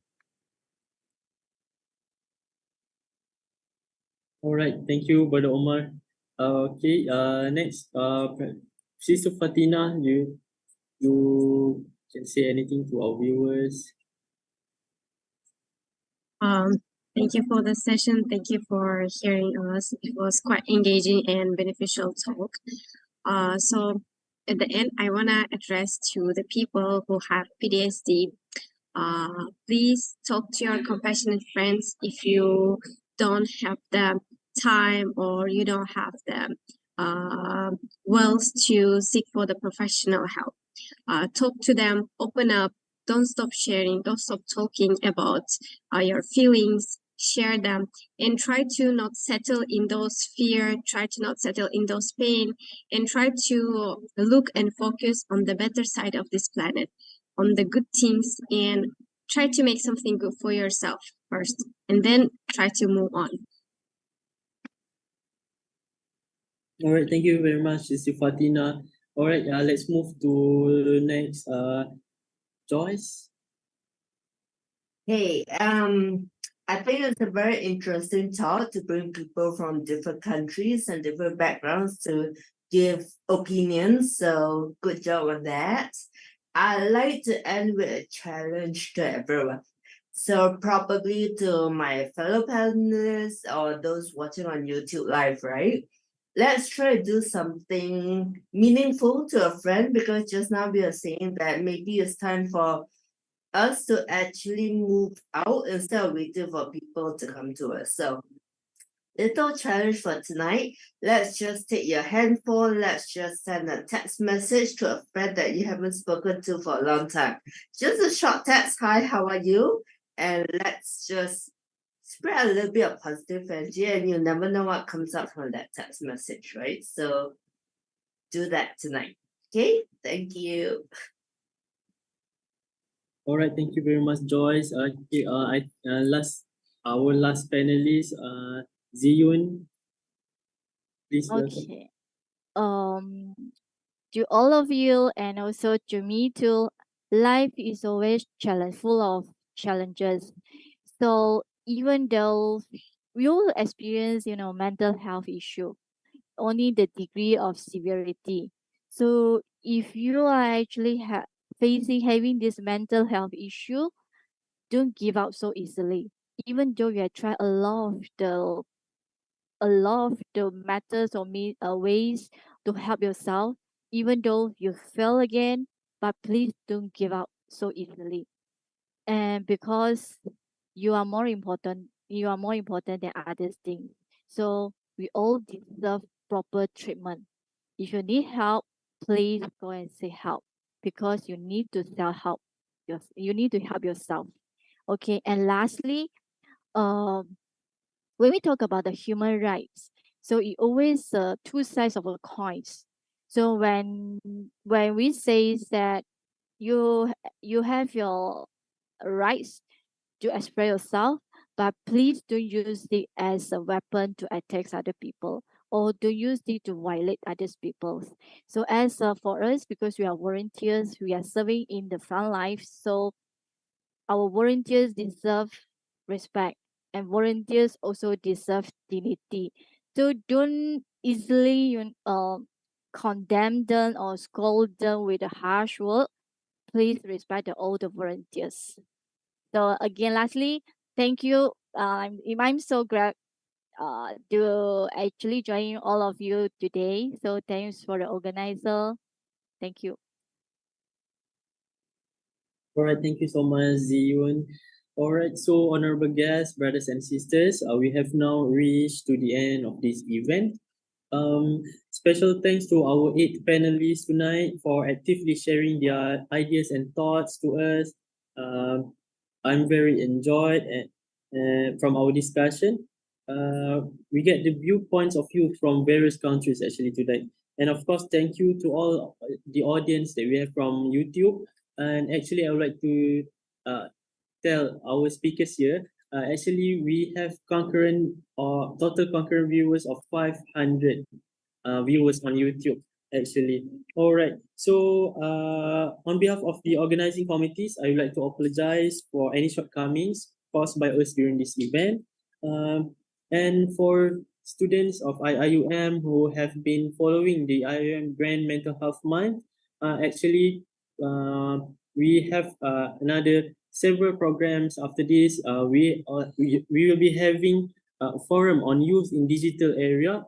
All right, thank you, Brother Omar. Okay, next, Sister Fatina, you can say anything to our viewers. Thank you for the session. Thank you for hearing us. It was quite engaging and beneficial talk. So at the end, I want to address to the people who have PTSD. Please talk to your compassionate friends if you don't have the time or you don't have the wills to seek for the professional help. Talk to them, open up, don't stop sharing, don't stop talking about your feelings, share them, and try to not settle in those fear, try to not settle in those pain, and try to look and focus on the better side of this planet, on the good things, and try to make something good for yourself first, and then try to move on. All right, thank you very much, Sister Fatina. All right, let's move to the next, Joyce. Hey, I think it's a very interesting talk to bring people from different countries and different backgrounds to give opinions. So good job on that. I like to end with a challenge to everyone. So probably to my fellow panelists or those watching on YouTube Live, right? Let's try to do something meaningful to a friend, because just now we are saying that maybe it's time for us to actually move out instead of waiting for people to come to us. So little challenge for tonight. Let's just take your handphone. Let's just send a text message to a friend that you haven't spoken to for a long time. Just a short text. Hi, how are you? And let's just spread a little bit of positive energy, and you never know what comes out from that text message, right? So do that tonight. Okay, thank you. All right, thank you very much, Joyce. Okay, our last panelist, Ziyun, please welcome. Okay. To all of you and also to me too, life is always full of challenges. So even though we all experience, mental health issue, only the degree of severity. So if you are actually having this mental health issue, don't give up so easily. Even though you have tried a lot of the methods or ways to help yourself, even though you fail again, but please don't give up so easily. And because you are more important than others think. So we all deserve proper treatment. If you need help, please go and seek help because you need to self help. You need to help yourself. Okay, and lastly, um when we talk about the human rights, so it always two sides of a coins. So when we say that you have your rights to express yourself, but please don't use it as a weapon to attack other people or don't use it to violate other people. So as for us, because we are volunteers, we are serving in the front life, so our volunteers deserve respect and volunteers also deserve dignity. So don't easily condemn them or scold them with a harsh word. Please respect all the volunteers. So again, lastly, thank you. I'm so glad to actually join all of you today. So thanks for the organizer. Thank you. All right, thank you so much, Ziyun. All right, so honorable guests, brothers and sisters, we have now reached to the end of this event. Special thanks to our 8 panelists tonight for actively sharing their ideas and thoughts to us. I'm very enjoyed from our discussion. We get the viewpoints of youth from various countries actually today. And of course, thank you to all the audience that we have from YouTube. And actually, I would like to tell our speakers here. Actually, we have total concurrent viewers of 500 viewers on YouTube. Actually, all right. So, on behalf of the organizing committees, I would like to apologize for any shortcomings caused by us during this event. And for students of IIUM who have been following the IIUM Grand Mental Health Month, actually, we have another several programs after this. We will be having a forum on youth in digital era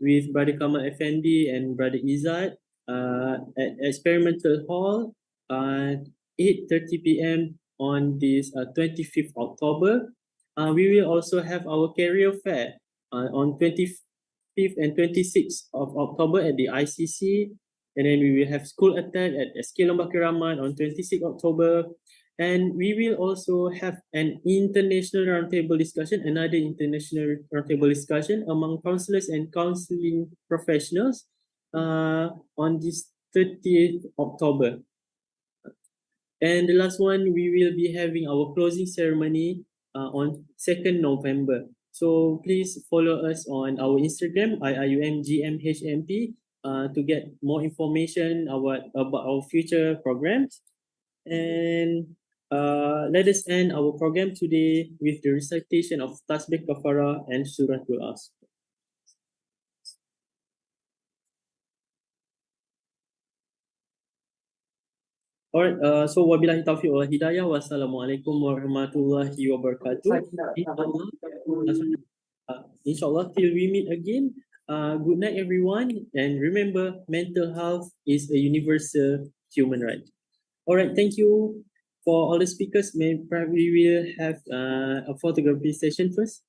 with Brother Kamal Effendi and Brother Izzat at Experimental Hall at 8:30 p.m. on this 25th October. We will also have our career fair on 25th and 26th of October at the ICC. And then we will have school attack at SK Lembah Keramat on 26th October. And we will also have an international roundtable discussion, another international roundtable discussion among counselors and counseling professionals on this 30th October. And the last one, we will be having our closing ceremony on 2nd November. So please follow us on our Instagram, IIUM GMHMP, to get more information about our future programs. And let us end our program today with the recitation of Tasbih Kafarah and Suratul Asr. Alright, so wabillahi taufiq wal hidayah. Wassalamualaikum warahmatullahi wabarakatuh. Inshallah, till we meet again. Good night, everyone. And remember, mental health is a universal human right. All right, thank you for all the speakers. We will have a photography session first.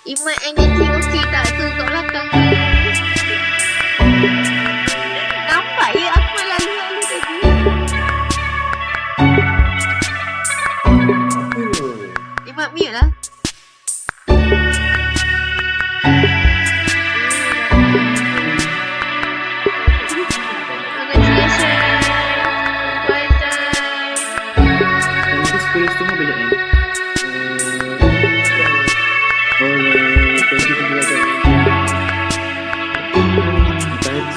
Imat energy okey tak tu kat belakang tu? Nampak ya aku lalu-lalu tadi. Imat mute lah. Alright, thank you for that.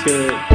Thanks.